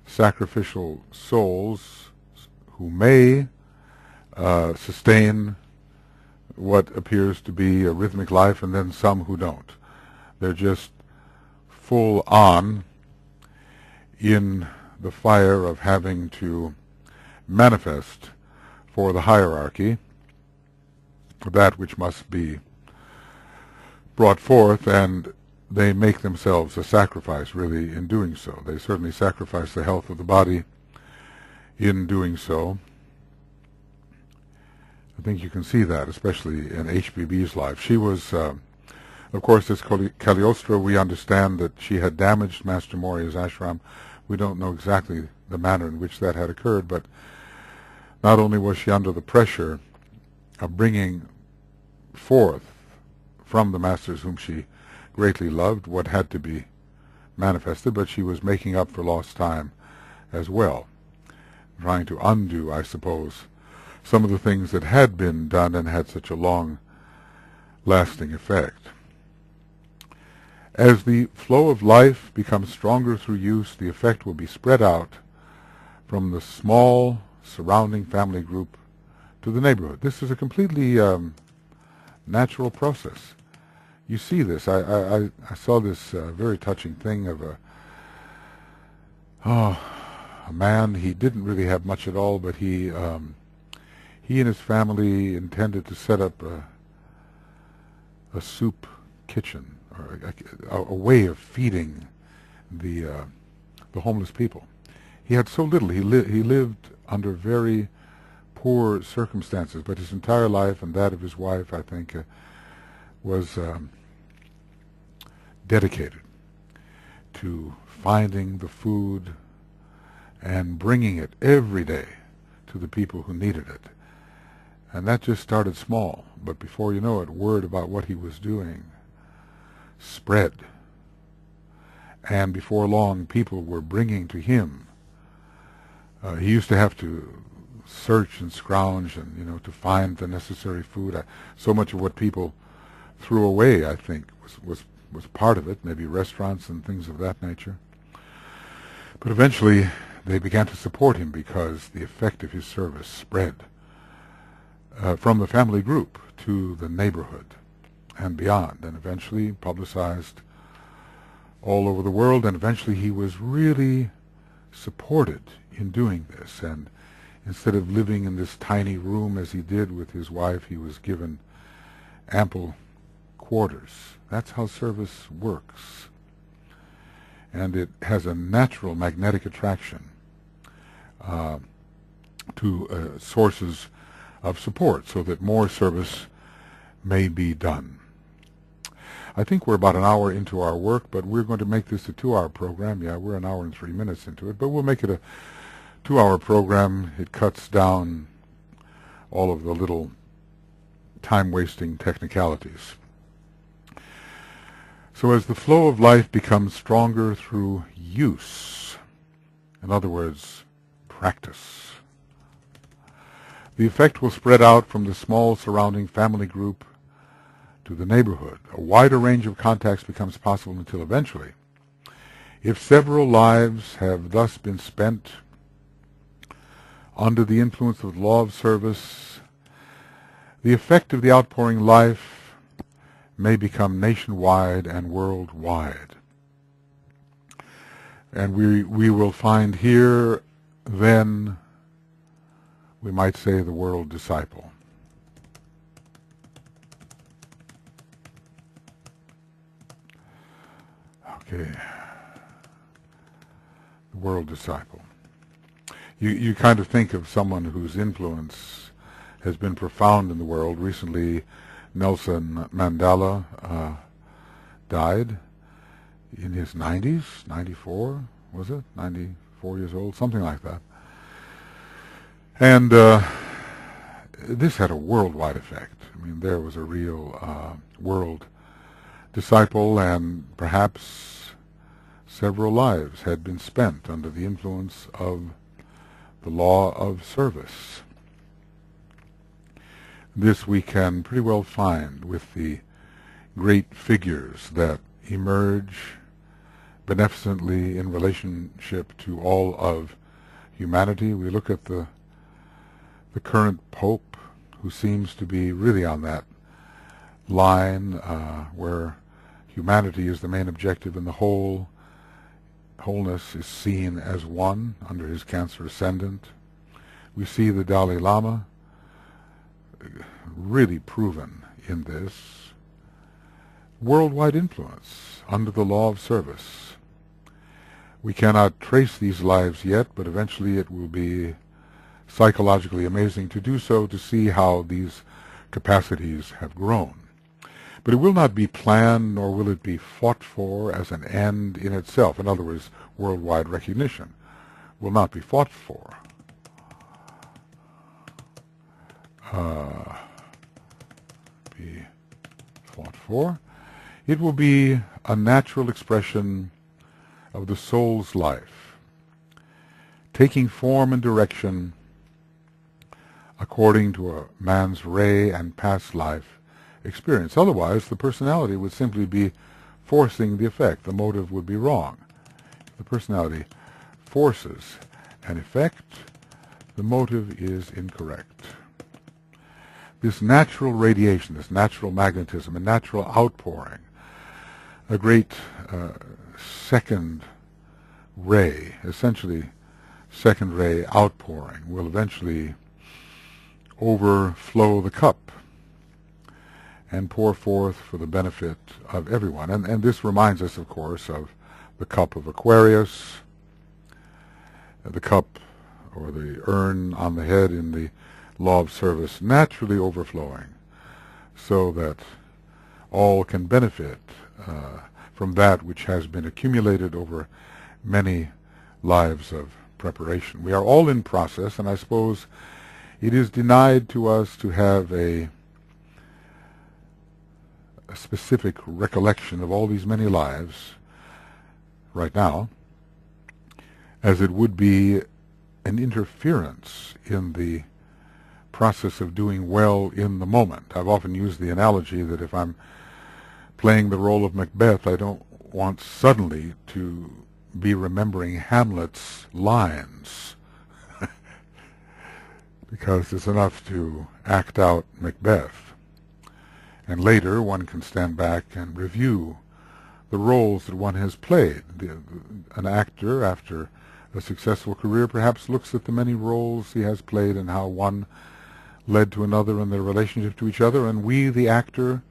S1: sacrificial souls who may sustain what appears to be a rhythmic life, and then some who don't. They're just full on in the fire of having to manifest for the hierarchy that which must be brought forth, and they make themselves a sacrifice, really, in doing so. They certainly sacrifice the health of the body in doing so. I think you can see that, especially in HBB's life. She was, of course, as Cagliostro, we understand that she had damaged Master Moria's ashram. We don't know exactly the manner in which that had occurred, but not only was she under the pressure of bringing forth from the masters whom she greatly loved what had to be manifested, but she was making up for lost time as well, trying to undo, I suppose, some of the things that had been done and had such a long-lasting effect. As the flow of life becomes stronger through use, the effect will be spread out from the small surrounding family group to the neighborhood. This is a completely natural process. You see this. I saw this very touching thing of a man. He didn't really have much at all, but he and his family intended to set up a soup kitchen, or a way of feeding the homeless people. He had so little. He lived under very poor circumstances, but his entire life and that of his wife, I think, was dedicated to finding the food and bringing it every day to the people who needed it. And that just started small, but before you know it, word about what he was doing spread. And before long, people were bringing to him. He used to have to search and scrounge and, to find the necessary food. So much of what people threw away, I think, was part of it, maybe restaurants and things of that nature. But eventually, they began to support him because the effect of his service spread from the family group to the neighborhood and beyond, and eventually publicized all over the world, and eventually he was really supported in doing this. And instead of living in this tiny room as he did with his wife, he was given ample quarters. That's how service works. And it has a natural magnetic attraction to sources of support, so that more service may be done. I think we're about an hour into our work, but we're going to make this a 2-hour program. Yeah, we're an hour and 3 minutes into it, but we'll make it a 2-hour program. It cuts down all of the little time-wasting technicalities. So as the flow of life becomes stronger through use, in other words, practice, the effect will spread out from the small surrounding family group to the neighborhood. A wider range of contacts becomes possible until eventually, if several lives have thus been spent under the influence of the law of service, the effect of the outpouring life may become nationwide and worldwide. And we will find here, then, we might say, the world disciple. Okay. The world disciple. You kind of think of someone whose influence has been profound in the world. Recently, Nelson Mandela died in his 90s, 94, was it? 94 years old, something like that. And this had a worldwide effect. I mean, there was a real world disciple, and perhaps several lives had been spent under the influence of the law of service. This we can pretty well find with the great figures that emerge beneficently in relationship to all of humanity. We look at the current Pope, who seems to be really on that line where humanity is the main objective and the wholeness is seen as one under his Cancer ascendant. We see the Dalai Lama really proven in this. Worldwide influence under the law of service. We cannot trace these lives yet, but eventually it will be psychologically amazing to do so, to see how these capacities have grown. But it will not be planned, nor will it be fought for as an end in itself. In other words, worldwide recognition will not be fought for. It will be a natural expression of the soul's life, taking form and direction according to a man's ray and past life experience. Otherwise, the personality would simply be forcing the effect. The motive would be wrong. If the personality forces an effect, the motive is incorrect. This natural radiation, this natural magnetism, a natural outpouring, a great second ray, essentially second ray outpouring, will eventually overflow the cup and pour forth for the benefit of everyone. And this reminds us, of course, of the cup of Aquarius, the cup or the urn on the head in the law of service naturally overflowing so that all can benefit from that which has been accumulated over many lives of preparation. We are all in process, and I suppose it is denied to us to have a specific recollection of all these many lives right now, as it would be an interference in the process of doing well in the moment. I've often used the analogy that if I'm playing the role of Macbeth, I don't want suddenly to be remembering Hamlet's lines because it's enough to act out Macbeth. And later one can stand back and review the roles that one has played. An actor, after a successful career, perhaps looks at the many roles he has played and how one led to another and their relationship to each other, and we, the actor,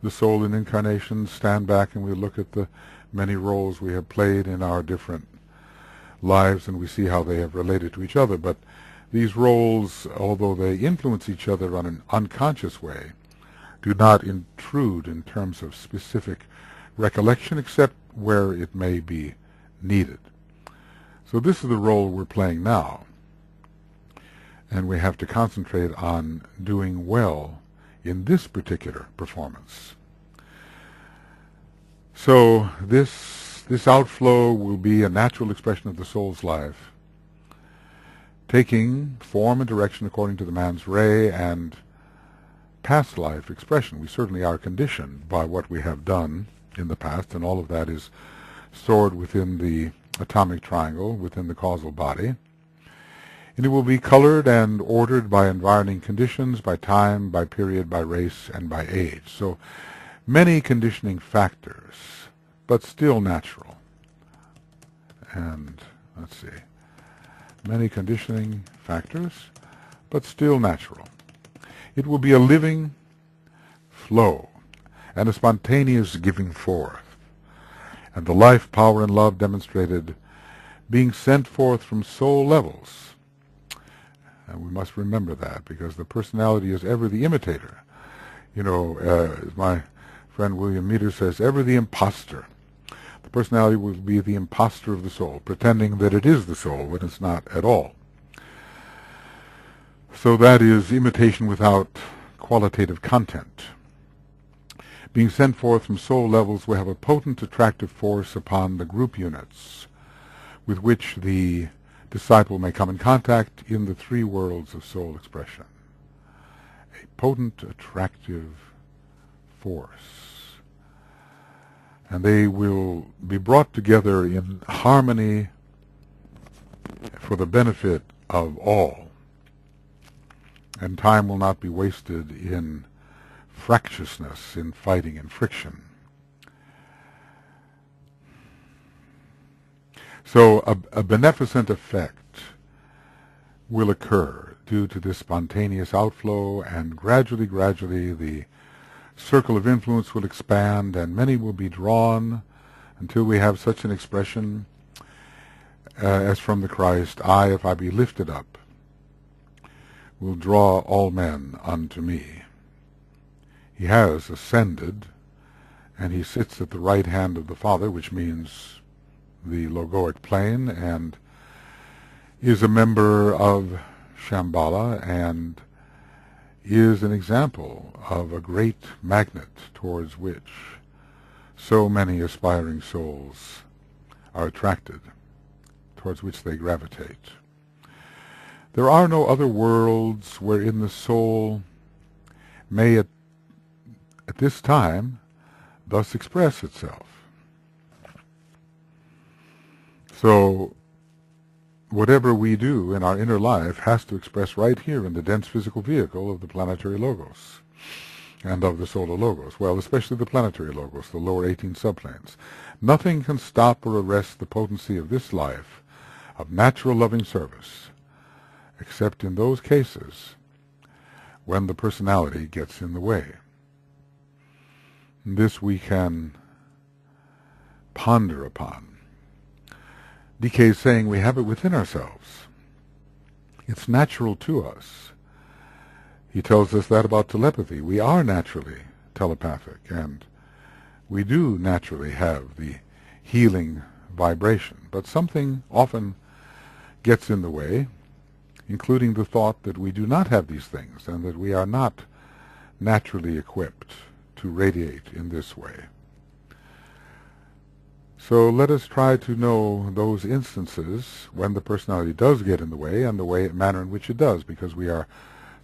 S1: the soul in incarnation, stand back and we look at the many roles we have played in our different lives, and we see how they have related to each other. But these roles, although they influence each other on an unconscious way, do not intrude in terms of specific recollection except where it may be needed. So this is the role we're playing now, and we have to concentrate on doing well in this particular performance. So this outflow will be a natural expression of the soul's life, taking form and direction according to the man's ray and past life expression. We certainly are conditioned by what we have done in the past, and all of that is stored within the atomic triangle, within the causal body. And it will be colored and ordered by environing conditions, by time, by period, by race, and by age. So many conditioning factors, but still natural. And let's see, many conditioning factors, but still natural. It will be a living flow and a spontaneous giving forth, and the life, power, and love demonstrated being sent forth from soul levels. And we must remember that, because the personality is ever the imitator. You know, as my friend William Meader says, ever the imposter. The personality will be the imposter of the soul, pretending that it is the soul when it's not at all. So that is imitation without qualitative content. being sent forth from soul levels, will have a potent attractive force upon the group units with which the disciple may come in contact in the three worlds of soul expression. A potent attractive force. And they will be brought together in harmony for the benefit of all. And time will not be wasted in fractiousness, in fighting and friction. So a beneficent effect will occur due to this spontaneous outflow, and gradually the circle of influence will expand, and many will be drawn until we have such an expression as from the Christ, I, if I be lifted up, will draw all men unto me. He has ascended, and he sits at the right hand of the Father, which means the logoic plane, and is a member of Shambhala, and is an example of a great magnet towards which so many aspiring souls are attracted, towards which they gravitate. There are no other worlds wherein the soul may at this time thus express itself. So whatever we do in our inner life has to express right here in the dense physical vehicle of the planetary logos and of the solar logos, well, especially the planetary logos, the lower 18 subplanes. Nothing can stop or arrest the potency of this life of natural loving service, except in those cases when the personality gets in the way. This we can ponder upon. DK is saying we have it within ourselves. It's natural to us. He tells us that about telepathy. We are naturally telepathic, and we do naturally have the healing vibration, but something often gets in the way, including the thought that we do not have these things and that we are not naturally equipped to radiate in this way. So let us try to know those instances when the personality does get in the way, and the manner in which it does, because we are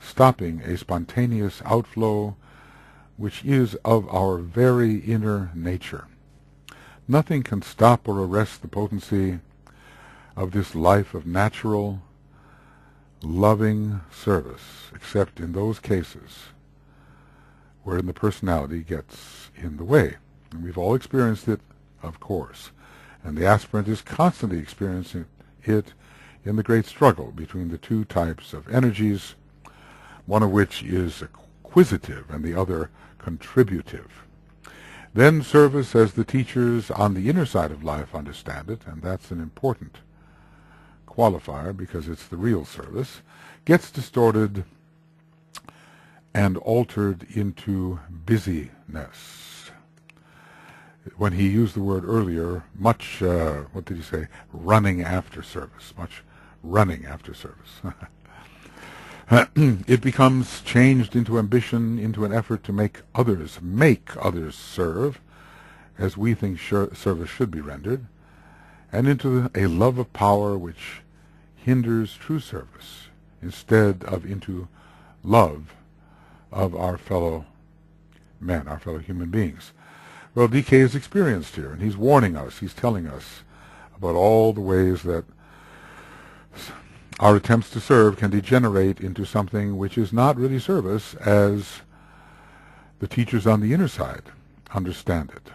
S1: stopping a spontaneous outflow which is of our very inner nature. Nothing can stop or arrest the potency of this life of natural, loving service, except in those cases wherein the personality gets in the way. And we've all experienced it, of course, and the aspirant is constantly experiencing it in the great struggle between the two types of energies, one of which is acquisitive and the other contributive. Then service, as the teachers on the inner side of life understand it, and that's an important qualifier because it's the real service, gets distorted and altered into busyness. When he used the word earlier, much, what did he say, running after service, much running after service. It becomes changed into ambition, into an effort to make others serve, as we think service should be rendered, and into a love of power which hinders true service, instead of into love of our fellow men, our fellow human beings. Well, DK is experienced here, and he's warning us, he's telling us about all the ways that our attempts to serve can degenerate into something which is not really service, as the teachers on the inner side understand it.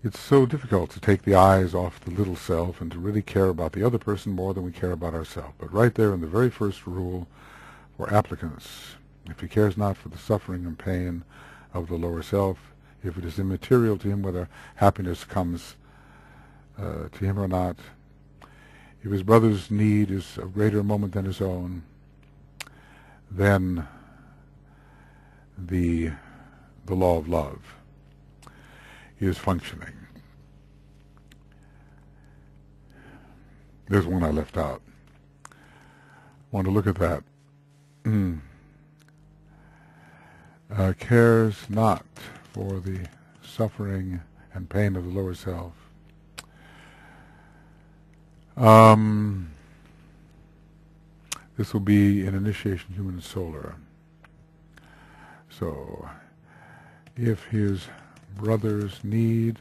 S1: It's so difficult to take the eyes off the little self and to really care about the other person more than we care about ourselves. But right there in the very first rule for applicants, if he cares not for the suffering and pain of the lower self, if it is immaterial to him whether happiness comes to him or not, if his brother's need is of greater moment than his own, then the law of love is functioning. There's one I left out. I want to look at that. cares not for the suffering and pain of the lower self. This will be in Initiation Human and Solar. So, if his brother's need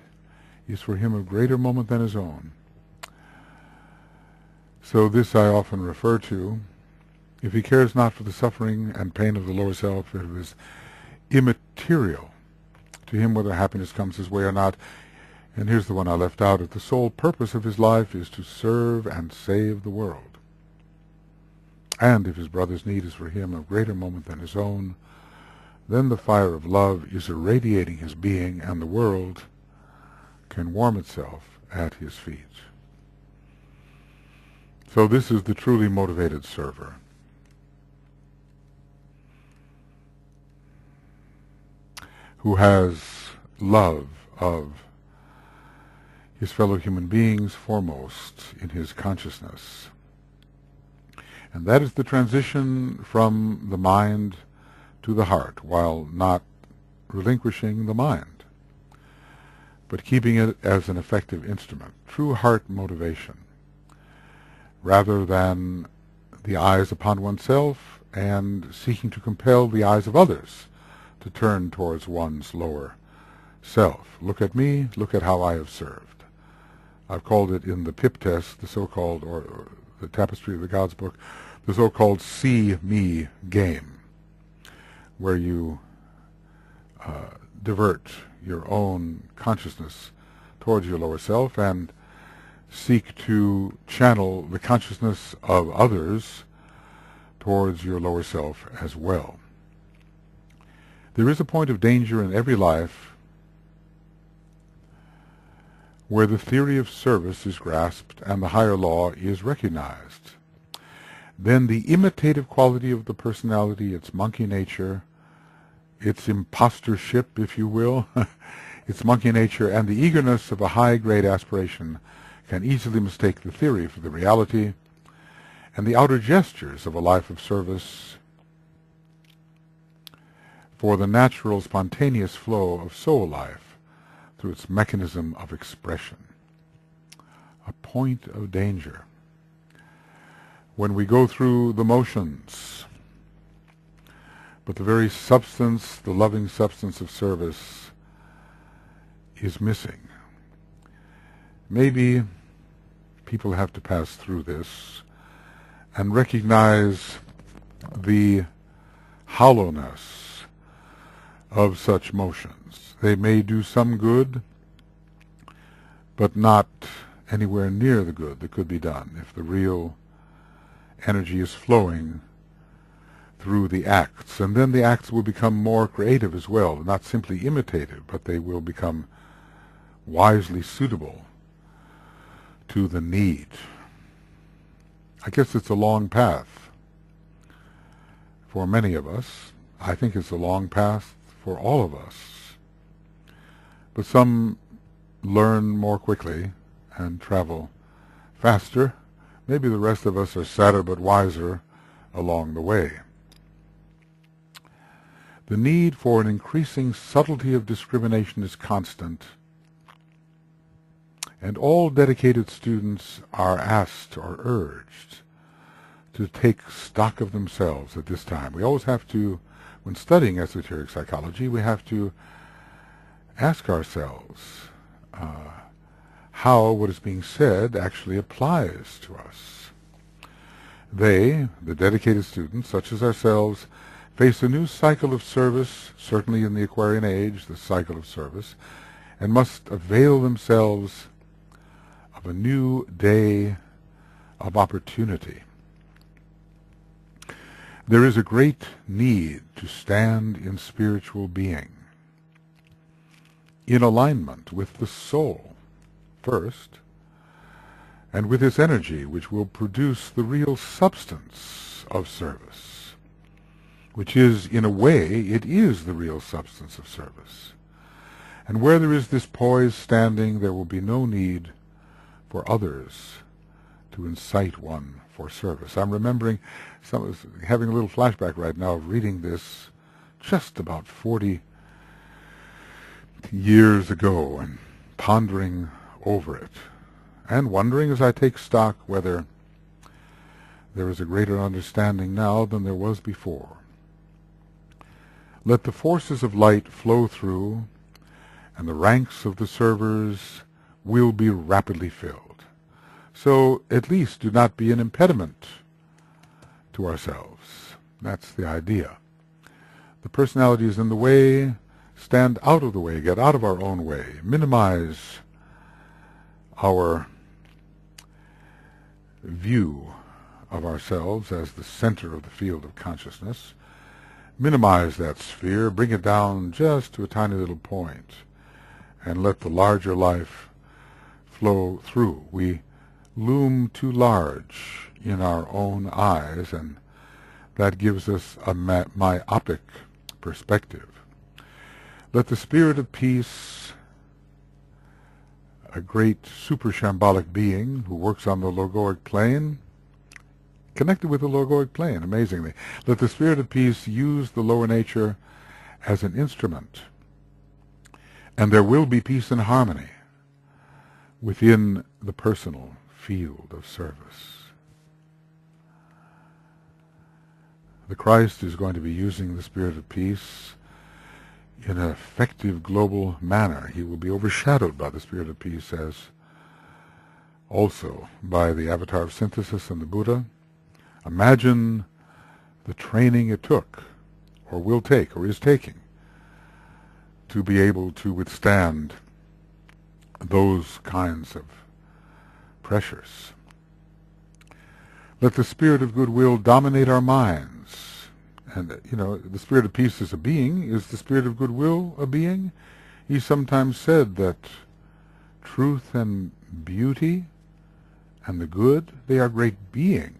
S1: is for him of greater moment than his own. So this I often refer to. If he cares not for the suffering and pain of the lower self, it is immaterial to him whether happiness comes his way or not. And here's the one I left out. If the sole purpose of his life is to serve and save the world, and if his brother's need is for him of greater moment than his own, then the fire of love is irradiating his being, and the world can warm itself at his feet. So this is the truly motivated server. Who has love of his fellow human beings foremost in his consciousness. And that is the transition from the mind to the heart, while not relinquishing the mind, but keeping it as an effective instrument, true heart motivation, rather than the eyes upon oneself and seeking to compel the eyes of others to turn towards one's lower self. Look at me, look at how I have served. I've called it in the PIP test, the so-called, or the Tapestry of the Gods book, the so-called see me game, where you divert your own consciousness towards your lower self and seek to channel the consciousness of others towards your lower self as well. There is a point of danger in every life where the theory of service is grasped and the higher law is recognized. Then the imitative quality of the personality, its monkey nature, its impostorship, if you will, its monkey nature, and the eagerness of a high-grade aspiration can easily mistake the theory for the reality, and the outer gestures of a life of service for the natural, spontaneous flow of soul life through its mechanism of expression. A point of danger. When we go through the motions, but the very substance, the loving substance of service, is missing. Maybe people have to pass through this and recognize the hollowness of such motions. They may do some good, but not anywhere near the good that could be done if the real energy is flowing through the acts. And then the acts will become more creative as well, not simply imitative, but they will become wisely suitable to the need. I guess it's a long path for many of us. I think it's a long path for all of us. But some learn more quickly and travel faster. Maybe the rest of us are sadder but wiser along the way. The need for an increasing subtlety of discrimination is constant, and all dedicated students are asked or urged to take stock of themselves at this time. We always have to, when studying esoteric psychology, we have to ask ourselves how what is being said actually applies to us. They, the dedicated students, such as ourselves, face a new cycle of service, certainly in the Aquarian age, the cycle of service, and must avail themselves of a new day of opportunity. There is a great need to stand in spiritual being, in alignment with the soul first, and with its energy, which will produce the real substance of service, which is, in a way, it is the real substance of service. And where there is this poise standing, there will be no need for others to incite one for service. I'm remembering having a little flashback right now of reading this just about 40 years ago, and pondering over it, and wondering as I take stock whether there is a greater understanding now than there was before. Let the forces of light flow through, and the ranks of the servers will be rapidly filled. So at least do not be an impediment to ourselves. That's the idea. The personality is in the way. Stand out of the way. Get out of our own way. Minimize our view of ourselves as the center of the field of consciousness. Minimize that sphere. Bring it down just to a tiny little point, and let the larger life flow through. We loom too large in our own eyes, and that gives us a myopic perspective. Let the spirit of peace, a great super-shambolic being who works on the logoic plane, connected with the logoic plane, amazingly, let the spirit of peace use the lower nature as an instrument, and there will be peace and harmony within the personal field of service. The Christ is going to be using the spirit of peace in an effective global manner. He will be overshadowed by the spirit of peace, as also by the avatar of synthesis and the Buddha. Imagine the training it took, or will take, or is taking, to be able to withstand those kinds of pressures. Let the spirit of goodwill dominate our minds. And, the spirit of peace is a being. Is the spirit of goodwill a being? He sometimes said that truth and beauty and the good, they are great beings.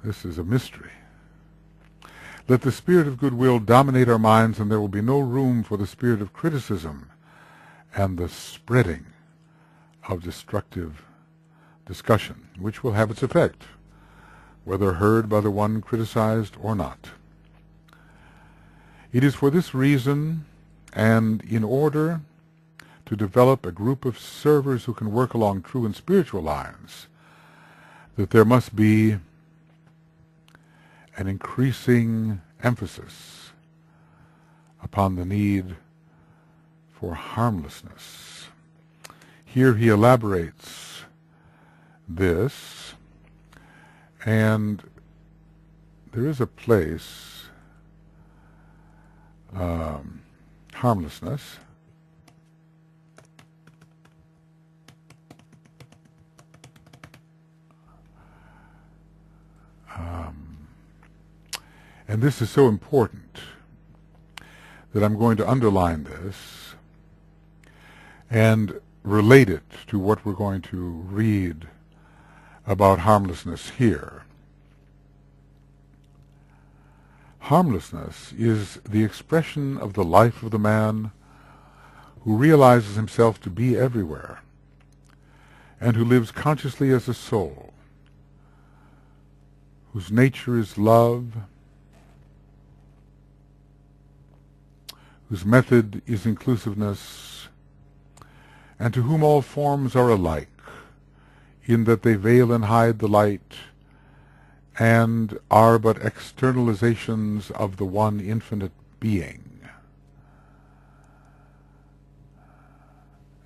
S1: This is a mystery. Let the spirit of goodwill dominate our minds, and there will be no room for the spirit of criticism and the spreading of destructive discussion, which will have its effect, whether heard by the one criticized or not. It is for this reason, and in order to develop a group of servers who can work along true and spiritual lines, that there must be an increasing emphasis upon the need for harmlessness. Here he elaborates this, and there is a place, harmlessness, and this is so important that I'm going to underline this and relate it to what we're going to read about harmlessness here. Harmlessness is the expression of the life of the man who realizes himself to be everywhere and who lives consciously as a soul, whose nature is love, whose method is inclusiveness, and to whom all forms are alike, in that they veil and hide the light, and are but externalizations of the one infinite being.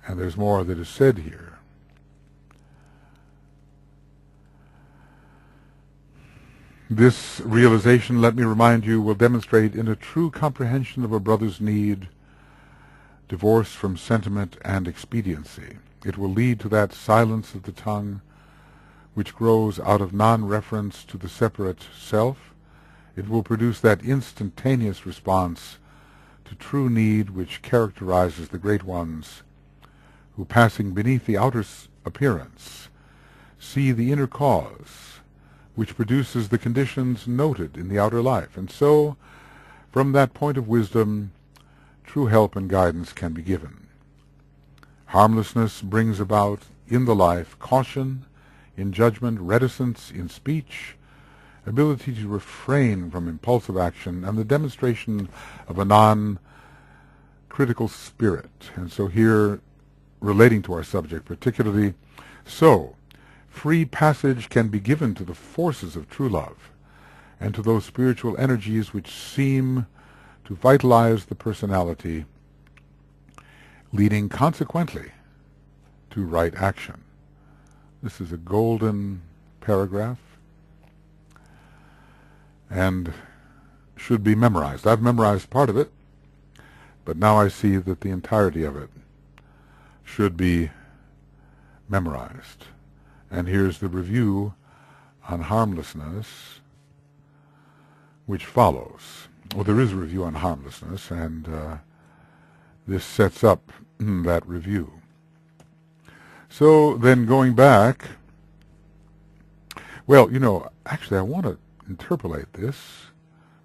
S1: And there's more that is said here. This realization, let me remind you, will demonstrate in a true comprehension of a brother's need, divorced from sentiment and expediency. It will lead to that silence of the tongue which grows out of non-reference to the separate self. It will produce that instantaneous response to true need which characterizes the great ones who, passing beneath the outer appearance, see the inner cause which produces the conditions noted in the outer life. And so, from that point of wisdom, true help and guidance can be given. Harmlessness brings about in the life caution in judgment, reticence in speech, ability to refrain from impulsive action, and the demonstration of a non-critical spirit. And so here, relating to our subject particularly, so free passage can be given to the forces of true love and to those spiritual energies which seem to vitalize the personality, leading consequently to right action. This is a golden paragraph and should be memorized. I've memorized part of it, but now I see that the entirety of it should be memorized. And here's the review on harmlessness, which follows. Well, there is a review on harmlessness, and this sets up that review. So then going back, well, actually I want to interpolate this.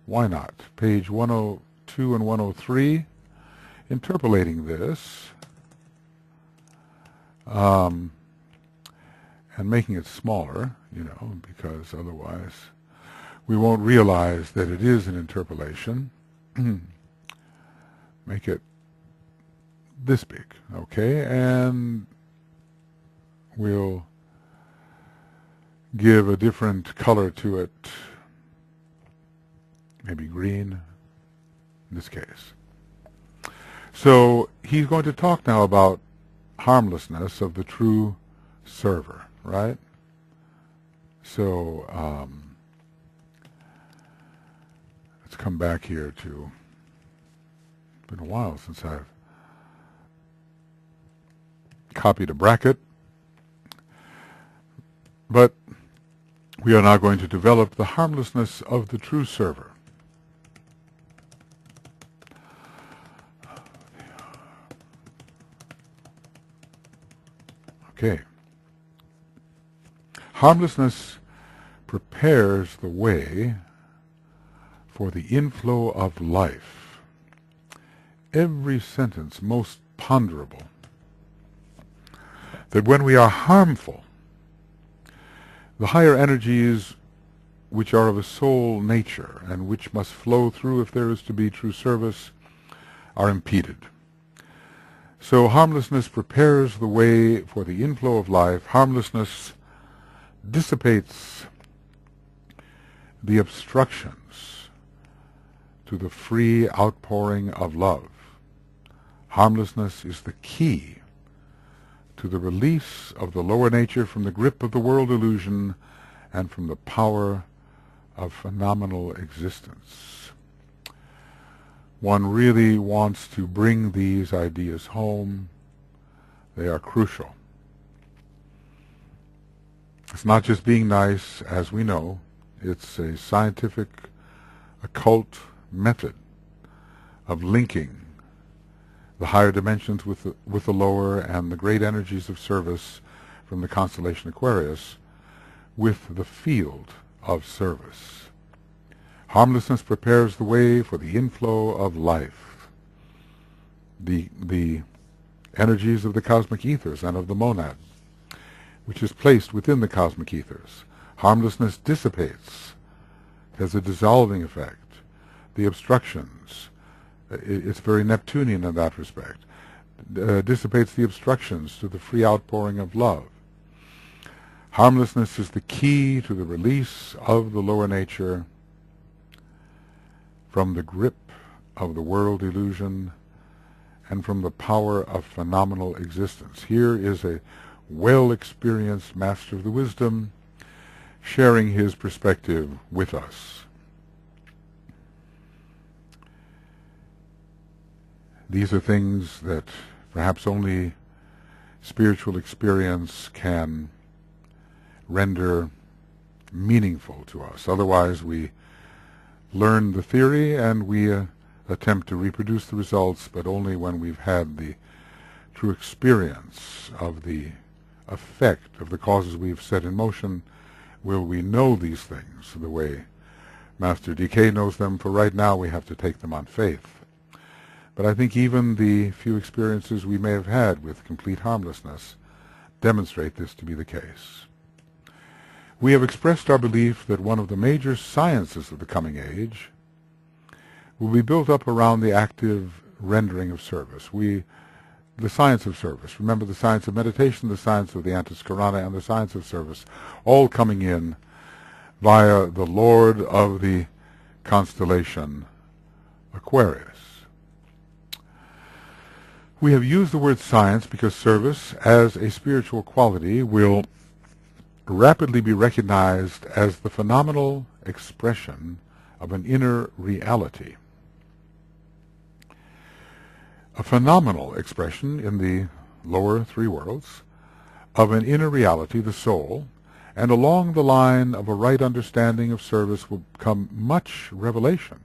S1: Why not? Page 102 and 103, interpolating this, and making it smaller, because otherwise we won't realize that it is an interpolation. Make it this big, okay? And we'll give a different color to it, maybe green in this case. So he's going to talk now about harmlessness of the true server, right? So let's come back here to, it's been a while since I've copied a bracket, but we are now going to develop the harmlessness of the true server. Okay. Harmlessness prepares the way for the inflow of life. Every sentence most ponderable. That when we are harmful, the higher energies which are of a soul nature and which must flow through if there is to be true service are impeded. So harmlessness prepares the way for the inflow of life. Harmlessness dissipates the obstructions to the free outpouring of love. Harmlessness is the key to the release of the lower nature from the grip of the world illusion and from the power of phenomenal existence. One really wants to bring these ideas home. They are crucial. It's not just being nice, as we know. It's a scientific, occult method of linking the higher dimensions with the lower, and the great energies of service from the constellation Aquarius with the field of service. Harmlessness prepares the way for the inflow of life. The energies of the cosmic ethers and of the monad, which is placed within the cosmic ethers. Harmlessness dissipates, has a dissolving effect. The obstructions, it's very Neptunian in that respect, dissipates the obstructions to the free outpouring of love. Harmlessness is the key to the release of the lower nature from the grip of the world illusion and from the power of phenomenal existence. Here is a well-experienced master of the wisdom sharing his perspective with us. These are things that perhaps only spiritual experience can render meaningful to us. Otherwise, we learn the theory and we attempt to reproduce the results, but only when we've had the true experience of the effect of the causes we've set in motion will we know these things the way Master DK knows them. For right now, we have to take them on faith. But I think even the few experiences we may have had with complete harmlessness demonstrate this to be the case. We have expressed our belief that one of the major sciences of the coming age will be built up around the active rendering of service. The science of service, remember the science of meditation, the science of the antaskarana, and the science of service, all coming in via the Lord of the constellation Aquarius. We have used the word science because service as a spiritual quality will rapidly be recognized as the phenomenal expression of an inner reality. A phenomenal expression in the lower three worlds of an inner reality, the soul, and along the line of a right understanding of service will come much revelation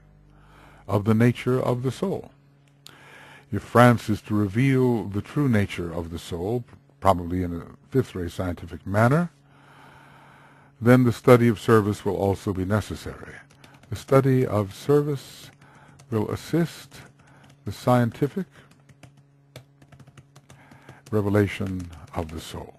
S1: of the nature of the soul. If France is to reveal the true nature of the soul, probably in a fifth-ray scientific manner, then the study of service will also be necessary. The study of service will assist the scientific revelation of the soul.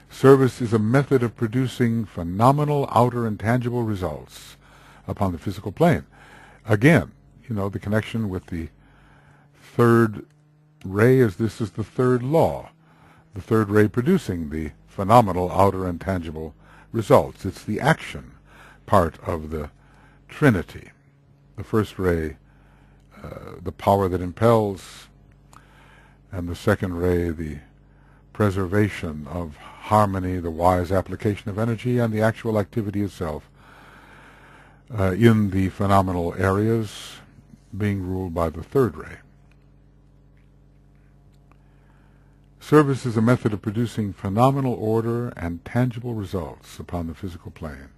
S1: Service is a method of producing phenomenal outer and tangible results upon the physical plane. Again, the connection with the third ray is this is the third law. The third ray producing the phenomenal outer and tangible results. It's the action part of the Trinity. The first ray, the power that impels, and the second ray, the preservation of harmony, the wise application of energy, and the actual activity itself in the phenomenal areas being ruled by the third ray. Service is a method of producing phenomenal order and tangible results upon the physical plane.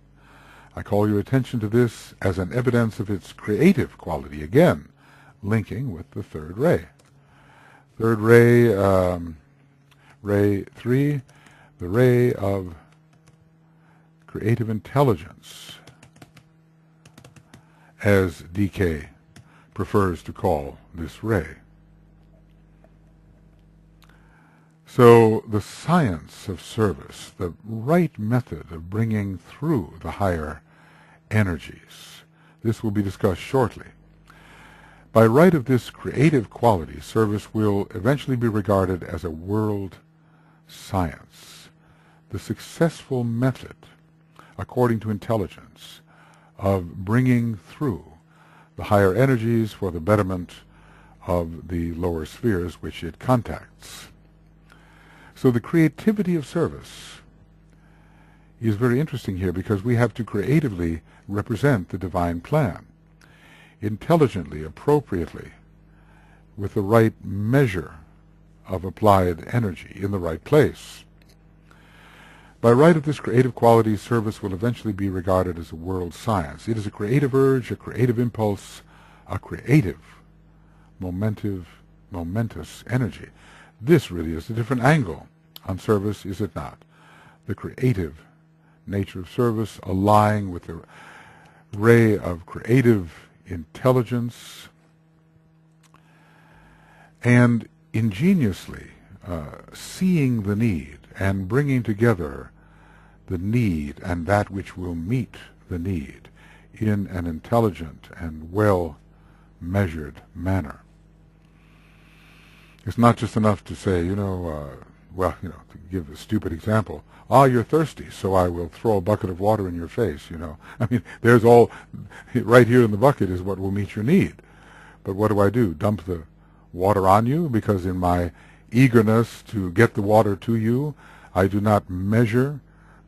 S1: I call your attention to this as an evidence of its creative quality, again, linking with the third ray. Third ray, ray 3, the ray of creative intelligence, as DK prefers to call this ray. So the science of service, the right method of bringing through the higher energies, this will be discussed shortly. By right of this creative quality, service will eventually be regarded as a world science, the successful method, according to intelligence, of bringing through the higher energies for the betterment of the lower spheres which it contacts. So the creativity of service is very interesting here because we have to creatively represent the divine plan, intelligently, appropriately, with the right measure of applied energy in the right place. By right of this creative quality, service will eventually be regarded as a world science. It is a creative urge, a creative impulse, a creative, momentous energy. This really is a different angle on service, is it not? The creative nature of service allying with the ray of creative intelligence and ingeniously seeing the need and bringing together the need and that which will meet the need in an intelligent and well-measured manner. It's not just enough to say, to give a stupid example, you're thirsty, so I will throw a bucket of water in your face, I mean, there's all, right here in the bucket is what will meet your need. But what do? Dump the water on you? Because in my eagerness to get the water to you, I do not measure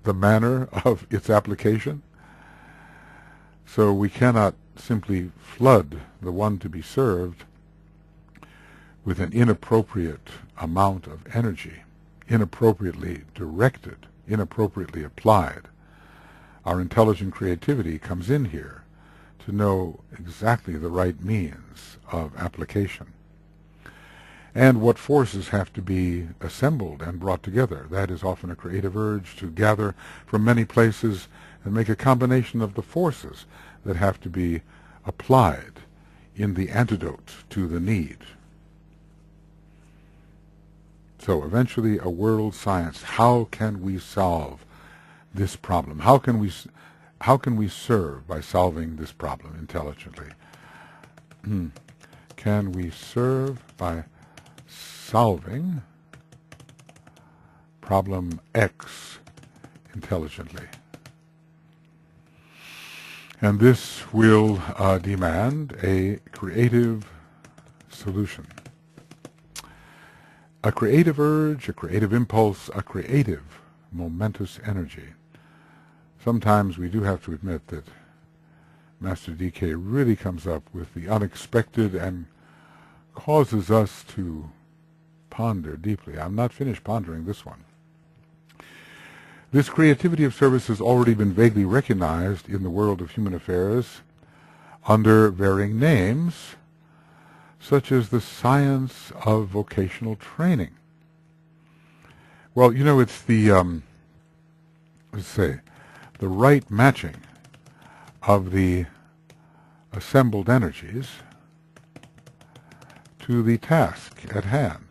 S1: the manner of its application. So we cannot simply flood the one to be served with an inappropriate amount of energy, inappropriately directed, inappropriately applied. Our intelligent creativity comes in here to know exactly the right means of application and what forces have to be assembled and brought together. That is often a creative urge to gather from many places and make a combination of the forces that have to be applied in the antidote to the need. So eventually a world science. How can we solve this problem? How can we serve by solving this problem intelligently? Can we serve by solving problem X intelligently? And this will demand a creative solution. A creative urge, a creative impulse, a creative momentous energy. Sometimes we do have to admit that Master DK really comes up with the unexpected and causes us to ponder deeply. I'm not finished pondering this one. This creativity of service has already been vaguely recognized in the world of human affairs under varying names, such as the science of vocational training. Well, you know, it's the, let's say, the right matching of the assembled energies to the task at hand.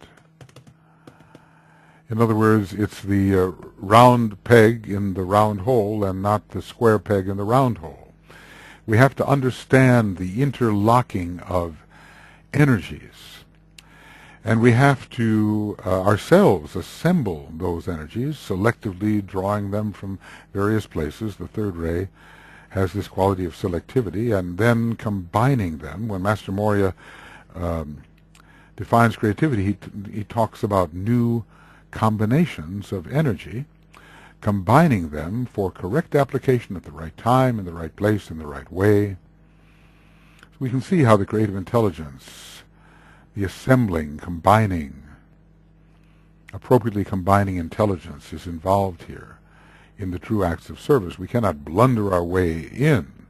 S1: In other words, it's the round peg in the round hole and not the square peg in the round hole. We have to understand the interlocking of energies, and we have to ourselves assemble those energies, selectively drawing them from various places. The third ray has this quality of selectivity, and then combining them. When Master Moria defines creativity, he talks about new combinations of energy, combining them for correct application at the right time, in the right place, in the right way. So we can see how the creative intelligence, the assembling, combining, appropriately combining intelligence is involved here in the true acts of service. We cannot blunder our way in.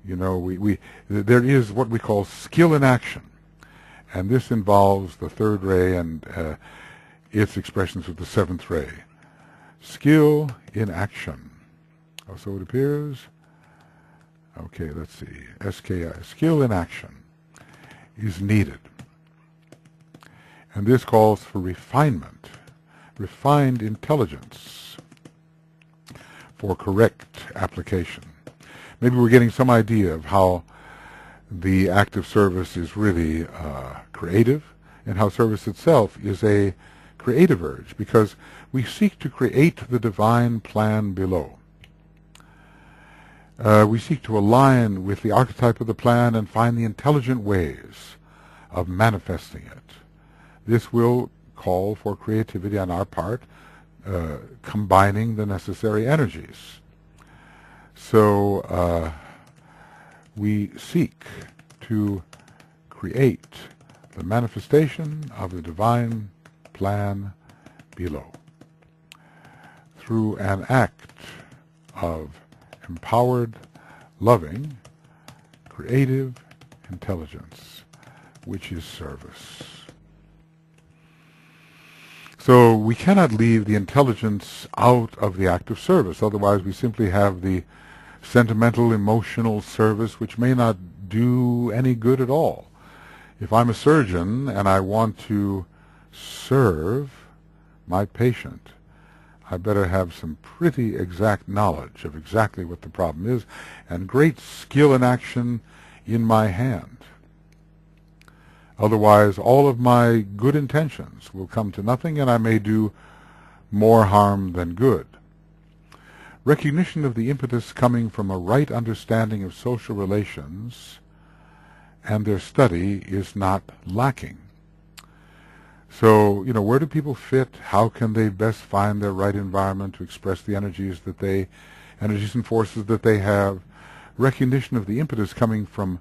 S1: You know, there is what we call skill in action, and this involves the third ray and its expressions with the seventh ray. Skill in action. Oh, so it appears. Okay, let's see. SKI. Skill in action is needed. And this calls for refinement, refined intelligence for correct application. Maybe we're getting some idea of how the act of service is really creative, and how service itself is a creative urge, because we seek to create the divine plan below. We seek to align with the archetype of the plan and find the intelligent ways of manifesting it. This will call for creativity on our part, combining the necessary energies. So we seek to create the manifestation of the divine plan below through an act of empowered, loving, creative intelligence, which is service. So we cannot leave the intelligence out of the act of service. Otherwise we simply have the sentimental, emotional service, which may not do any good at all. If I'm a surgeon and I want to serve my patient, I better have some pretty exact knowledge of exactly what the problem is, and great skill in action in my hand. Otherwise, all of my good intentions will come to nothing, and I may do more harm than good. Recognition of the impetus coming from a right understanding of social relations and their study is not lacking. So, you know, where do people fit? How can they best find their right environment to express the energies and forces that they have? Recognition of the impetus coming from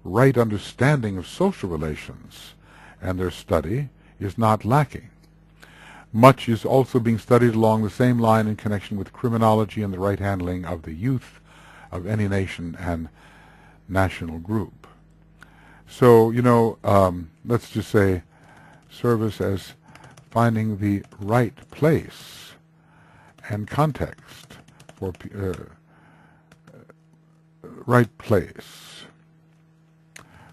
S1: right understanding of social relations and their study is not lacking. Much is also being studied along the same line in connection with criminology and the right handling of the youth of any nation and national group. So, you know, let's just say service as finding the right place and context for right place,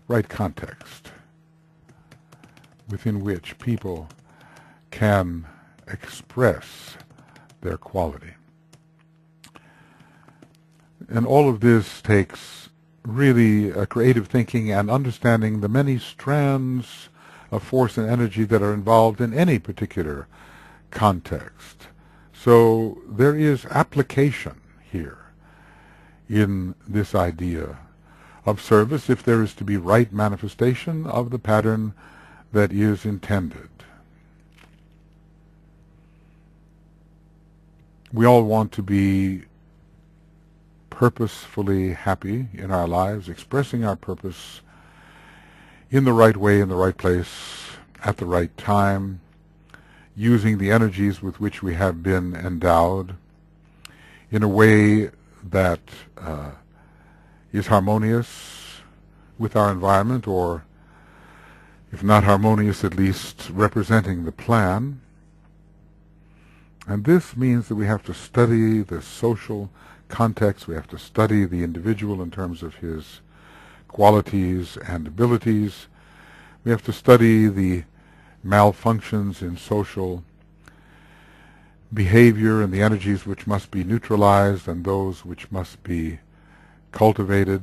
S1: right context within which people can express their quality. And all of this takes really creative thinking and understanding the many strands of force and energy that are involved in any particular context. So there is application here in this idea of service if there is to be right manifestation of the pattern that is intended. We all want to be purposefully happy in our lives, expressing our purpose in the right way, in the right place, at the right time, using the energies with which we have been endowed in a way that is harmonious with our environment, or if not harmonious, at least representing the plan. And this means that we have to study the social context, we have to study the individual in terms of his qualities and abilities, we have to study the malfunctions in social behavior and the energies which must be neutralized and those which must be cultivated.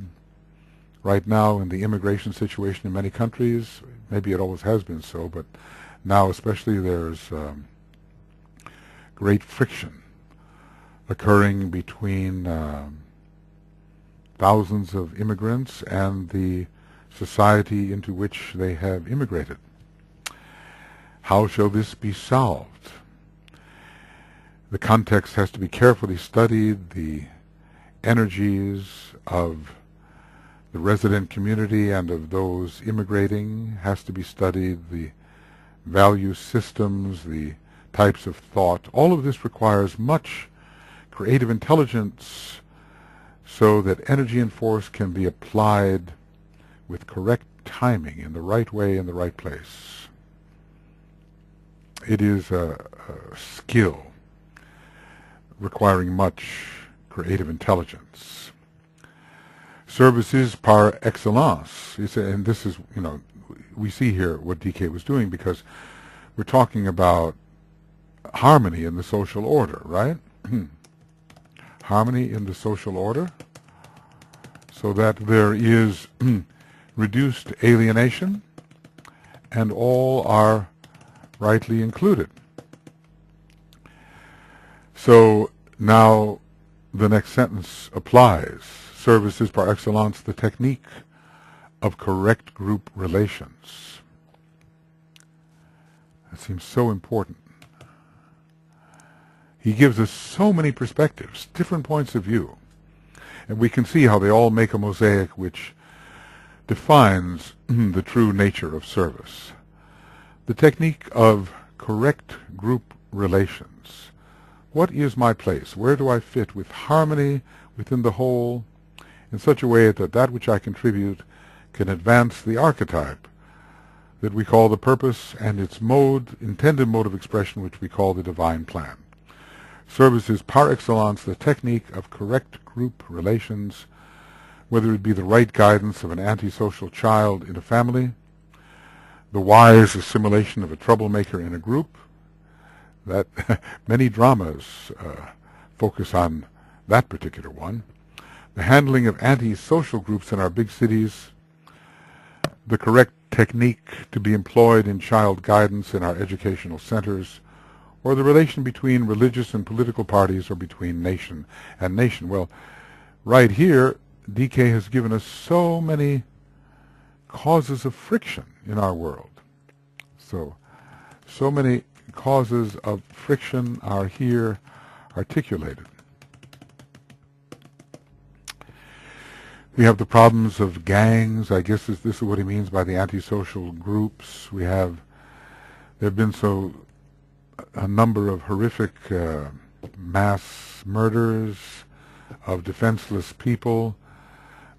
S1: Right now in the immigration situation in many countries, maybe it always has been so, but now especially there's great friction occurring between thousands of immigrants and the society into which they have immigrated. How shall this be solved? The context has to be carefully studied. The energies of the resident community and of those immigrating has to be studied. The value systems, the types of thought, all of this requires much creative intelligence so that energy and force can be applied with correct timing in the right way in the right place. It is a skill requiring much creative intelligence. Service is par excellence. And this is, we see here what DK was doing because we're talking about harmony in the social order, right? Harmony in the social order, so that there is reduced alienation and all are rightly included. So now the next sentence applies. Service is par excellence the technique of correct group relations. That seems so important. He gives us so many perspectives, different points of view, and we can see how they all make a mosaic which defines the true nature of service. The technique of correct group relations. What is my place? Where do I fit with harmony within the whole in such a way that that which I contribute can advance the archetype that we call the purpose and its intended mode of expression, which we call the divine plan. Service is par excellence the technique of correct group relations, whether it be the right guidance of an antisocial child in a family, the wise assimilation of a troublemaker in a group. That many dramas focus on that particular one. The handling of antisocial groups in our big cities, the correct technique to be employed in child guidance in our educational centers, or the relation between religious and political parties or between nation and nation. Well, right here, DK has given us so many causes of friction in our world. So many causes of friction are here articulated. We have the problems of gangs. I guess this is what he means by the antisocial groups. There have been a number of horrific mass murders of defenseless people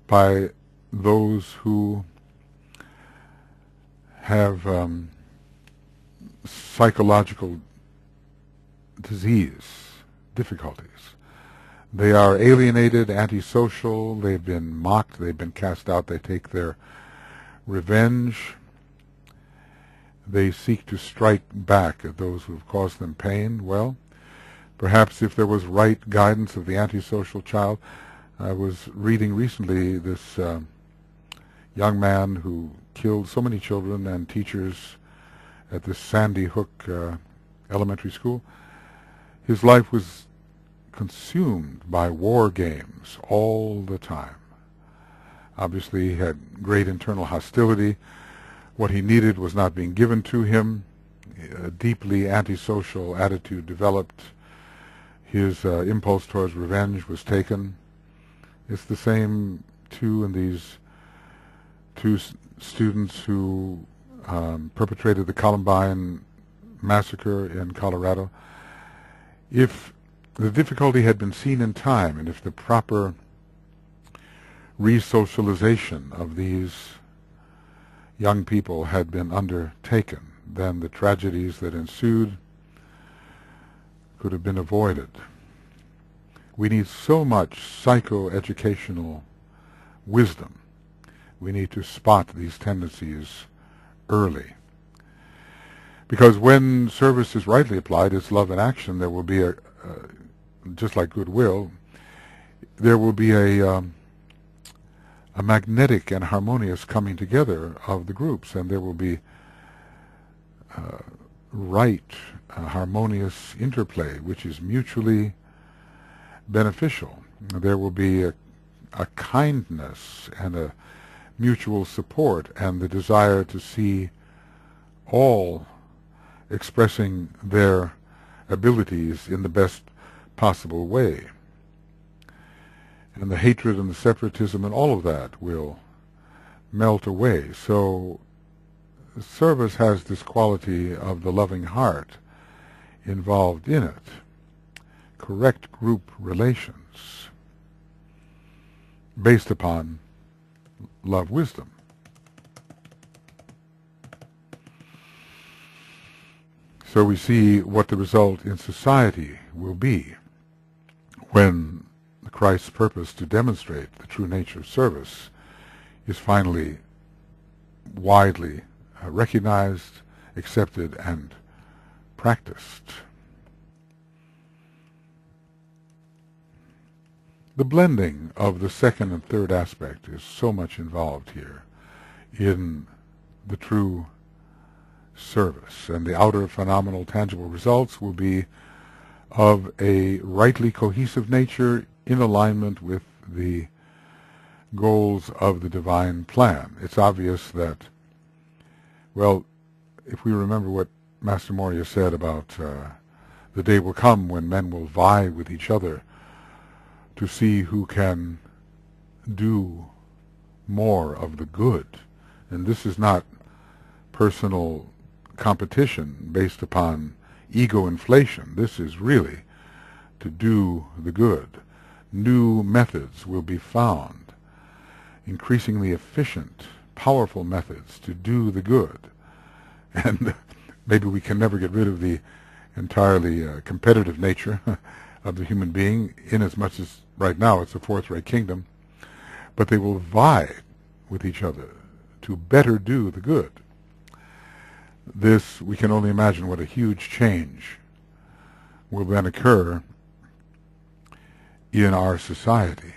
S1: by those who have psychological disease, difficulties. They are alienated, antisocial, they've been mocked, they've been cast out, they take their revenge. they seek to strike back at those who have caused them pain. Well, perhaps if there was right guidance of the antisocial child. I was reading recently this young man who killed so many children and teachers at this Sandy Hook elementary school. His life was consumed by war games all the time. Obviously, he had great internal hostility. What he needed was not being given to him. A deeply antisocial attitude developed. His impulse towards revenge was taken. It's the same, too, in these two students who perpetrated the Columbine massacre in Colorado. If the difficulty had been seen in time, and if the proper resocialization of these young people had been undertaken, then the tragedies that ensued could have been avoided. We need so much psychoeducational wisdom. We need to spot these tendencies early. Because when service is rightly applied, it's love in action, there will be just like goodwill, there will be a magnetic and harmonious coming together of the groups, and there will be harmonious interplay, which is mutually beneficial. There will be a kindness and a mutual support and the desire to see all expressing their abilities in the best possible way. And the hatred and the separatism and all of that will melt away. So service has this quality of the loving heart involved in it. Correct group relations based upon love wisdom. So we see what the result in society will be when Christ's purpose to demonstrate the true nature of service is finally widely recognized, accepted, and practiced. The blending of the second and third aspect is so much involved here in the true service, and the outer phenomenal tangible results will be of a rightly cohesive nature in alignment with the goals of the divine plan. It's obvious that, well, if we remember what Master Moria said about the day will come when men will vie with each other to see who can do more of the good. And this is not personal competition based upon ego inflation. This is really to do the good. New methods will be found, increasingly efficient, powerful methods to do the good. And maybe we can never get rid of the entirely competitive nature of the human being, inasmuch as right now it's a fourth-rate kingdom, but they will vie with each other to better do the good. This, we can only imagine what a huge change will then occur in our society.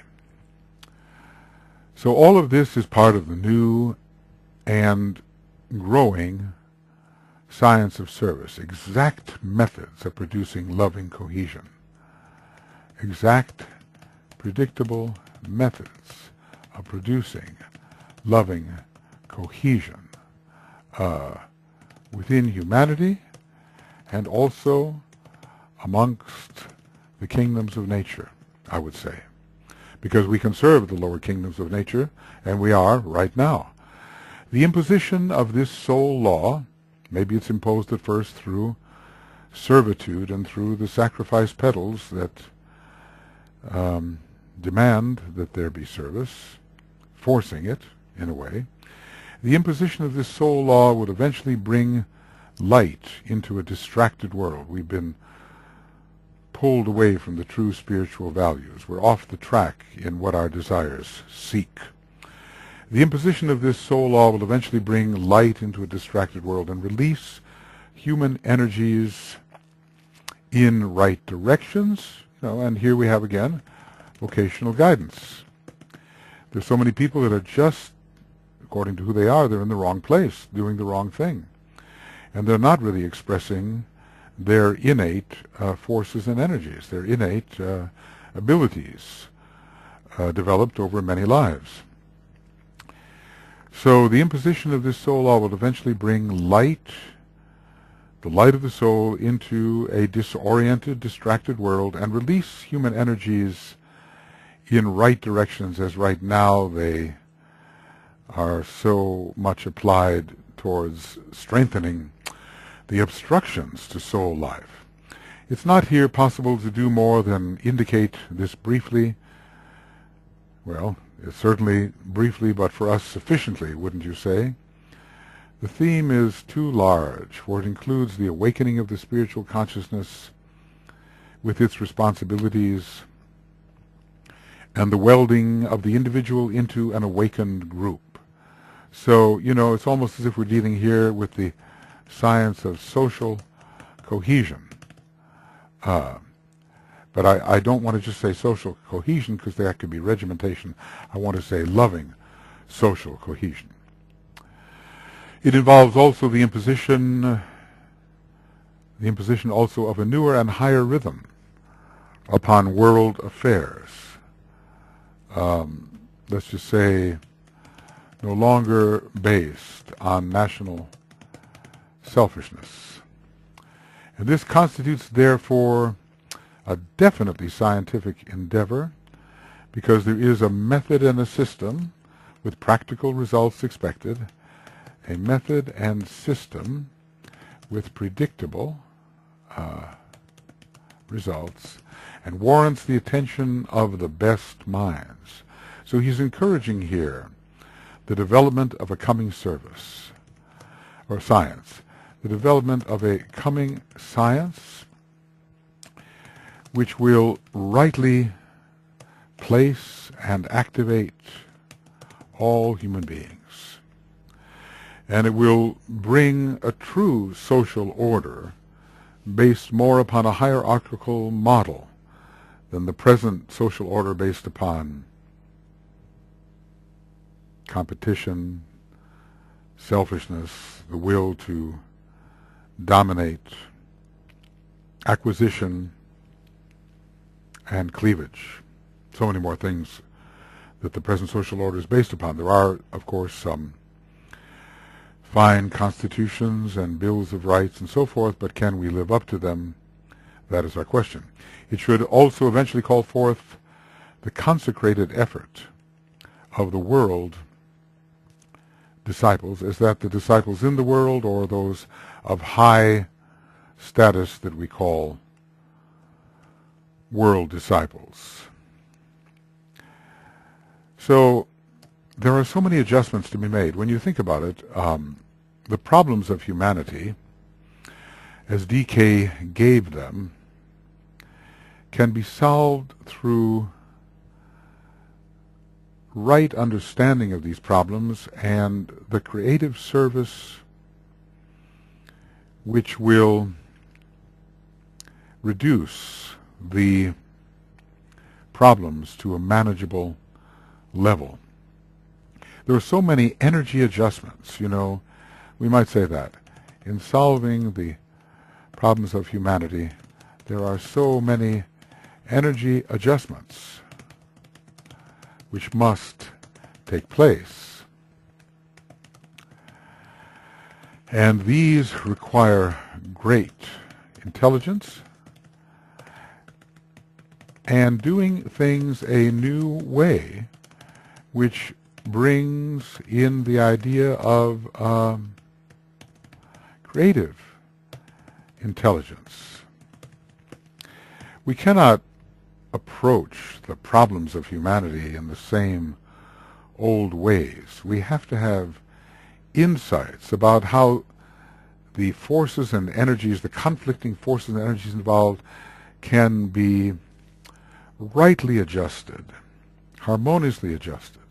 S1: So all of this is part of the new and growing science of service, exact methods of producing loving cohesion, exact, predictable methods of producing loving cohesion within humanity and also amongst the kingdoms of nature, I would say, because we can serve the lower kingdoms of nature, and we are right now. The imposition of this soul law, maybe it's imposed at first through servitude and through the sacrifice petals that demand that there be service, forcing it in a way. The imposition of this soul law would eventually bring light into a distracted world. We've been pulled away from the true spiritual values. We're off the track in what our desires seek. The imposition of this soul law will eventually bring light into a distracted world and release human energies in right directions. And here we have again vocational guidance. There's so many people that are just, according to who they are, they're in the wrong place, doing the wrong thing. And they're not really expressing their innate forces and energies, their innate abilities developed over many lives. So the imposition of this soul law will eventually bring light, the light of the soul, into a disoriented, distracted world and release human energies in right directions, as right now they are so much applied towards strengthening the obstructions to soul life. It's not here possible to do more than indicate this briefly. Well, certainly briefly, but for us sufficiently, wouldn't you say? The theme is too large, for it includes the awakening of the spiritual consciousness with its responsibilities and the welding of the individual into an awakened group. So, it's almost as if we're dealing here with the science of social cohesion. But I don't want to just say social cohesion, because that could be regimentation. I want to say loving social cohesion. It involves also the imposition also of a newer and higher rhythm upon world affairs. Let's just say no longer based on national selfishness. And this constitutes, therefore, a definitely scientific endeavor, because there is a method and a system with practical results expected, a method and system with predictable results, and warrants the attention of the best minds. So he's encouraging here the development of a coming service, or science, the development of a coming science which will rightly place and activate all human beings. And it will bring a true social order based more upon a hierarchical model than the present social order based upon competition, selfishness, the will to dominate, acquisition, and cleavage. So many more things that the present social order is based upon. There are, of course, some fine constitutions and bills of rights and so forth, but can we live up to them? That is our question. It should also eventually call forth the consecrated effort of the world disciples. Is that the disciples in the world, or those of high status that we call world disciples? So there are so many adjustments to be made. When you think about it, the problems of humanity, as D.K. gave them, can be solved through right understanding of these problems and the creative service which will reduce the problems to a manageable level. There are so many energy adjustments, we might say that. In solving the problems of humanity, there are so many energy adjustments which must take place. And these require great intelligence and doing things a new way, which brings in the idea of creative intelligence. We cannot approach the problems of humanity in the same old ways. We have to have insights about how the forces and energies, the conflicting forces and energies involved, can be rightly adjusted, harmoniously adjusted,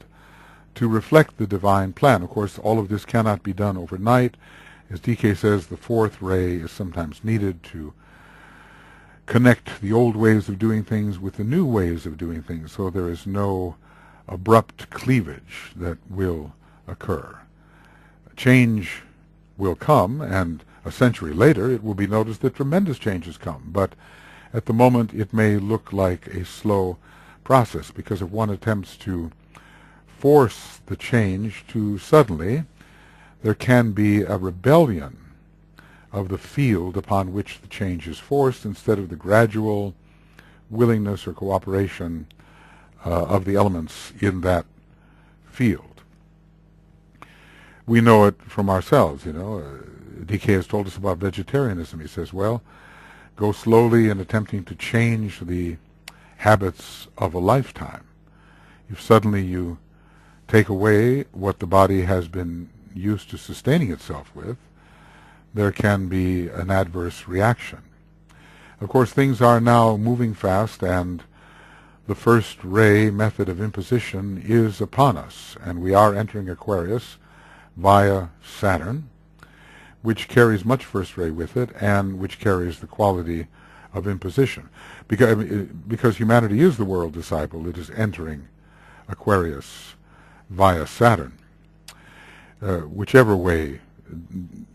S1: to reflect the divine plan. Of course, all of this cannot be done overnight. As DK says, the fourth ray is sometimes needed to connect the old ways of doing things with the new ways of doing things, so there is no abrupt cleavage that will occur. Change will come, and a century later it will be noticed that tremendous changes come, but at the moment it may look like a slow process, because if one attempts to force the change too suddenly, there can be a rebellion of the field upon which the change is forced, instead of the gradual willingness or cooperation of the elements in that field. We know it from ourselves, DK has told us about vegetarianism. He says, well, go slowly in attempting to change the habits of a lifetime. If suddenly you take away what the body has been used to sustaining itself with, there can be an adverse reaction. Of course, things are now moving fast, and the first ray method of imposition is upon us, and we are entering Aquarius via Saturn, which carries much first ray with it, and which carries the quality of imposition. Because humanity is the world disciple, it is entering Aquarius via Saturn. Whichever way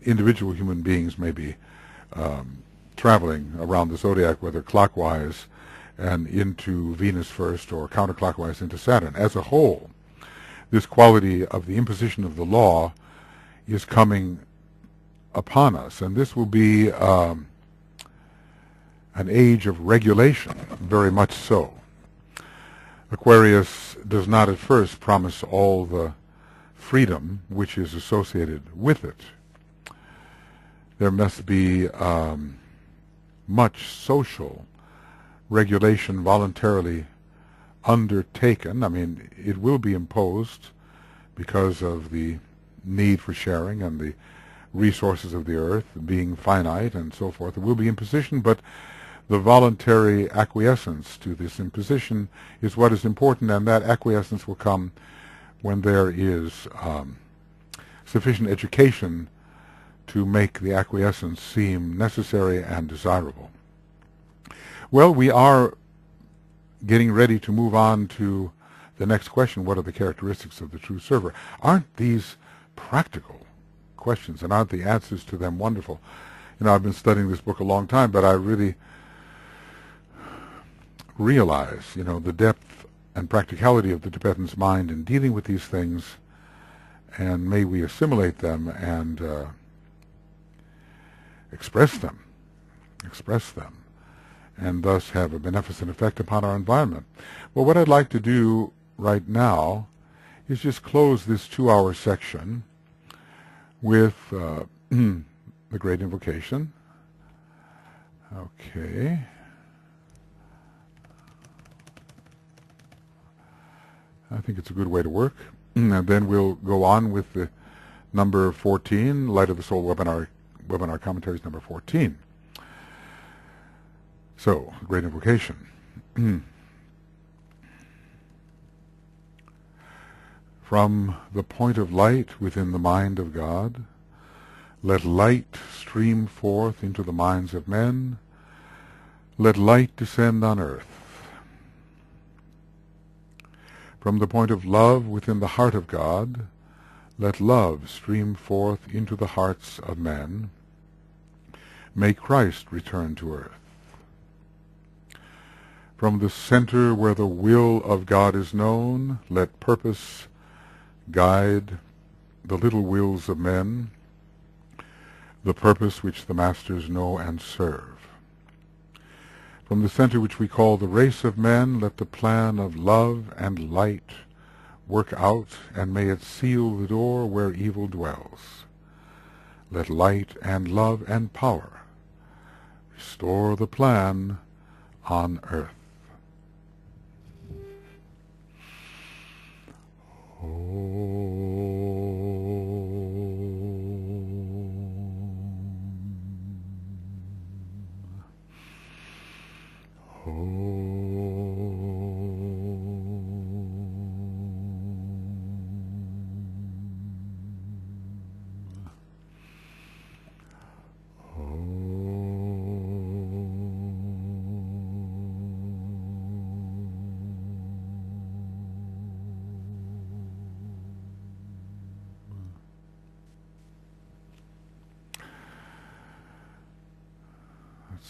S1: individual human beings may be traveling around the zodiac, whether clockwise and into Venus first or counterclockwise into Saturn. As a whole, this quality of the imposition of the law is coming upon us, and this will be an age of regulation, very much so. Aquarius does not at first promise all the freedom which is associated with it. There must be much social regulation voluntarily undertaken. I mean, it will be imposed because of the need for sharing and the resources of the earth being finite and so forth. There will be imposition, but the voluntary acquiescence to this imposition is what is important, and that acquiescence will come when there is sufficient education to make the acquiescence seem necessary and desirable. Well, we are getting ready to move on to the next question: what are the characteristics of the true server? Aren't these practical questions, and aren't the answers to them wonderful? I've been studying this book a long time, but I really realize, the depth and practicality of the Tibetan's mind in dealing with these things, and may we assimilate them and express them, and thus have a beneficent effect upon our environment. Well, what I'd like to do right now is just close this 2-hour section with the Great Invocation. Okay. I think it's a good way to work. And then we'll go on with the number 14, Light of the Soul webinar commentaries number 14. So, Great Invocation. From the point of light within the mind of God, let light stream forth into the minds of men. Let light descend on earth. From the point of love within the heart of God, let love stream forth into the hearts of men. May Christ return to earth. From the center where the will of God is known, let purpose guide the little wills of men, the purpose which the masters know and serve. From the center which we call the race of men, let the plan of love and light work out, and may it seal the door where evil dwells. Let light and love and power restore the plan on earth. Oh.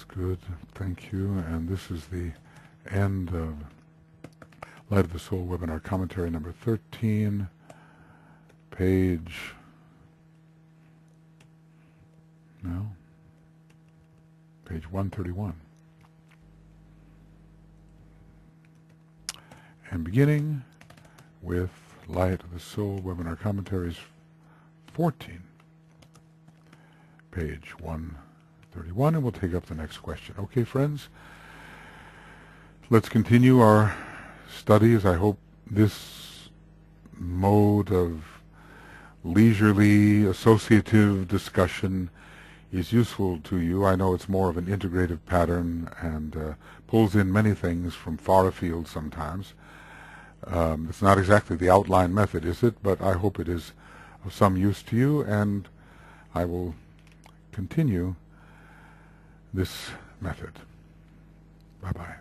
S1: That's good. Thank you. And this is the end of Light of the Soul webinar commentary number 13, page 131. And beginning with Light of the Soul webinar commentaries 14, page 131, and we'll take up the next question. Okay, friends, let's continue our studies. I hope this mode of leisurely associative discussion is useful to you. I know it's more of an integrative pattern and pulls in many things from far afield sometimes. It's not exactly the outline method, is it? But I hope it is of some use to you, and I will continue this method. Bye-bye.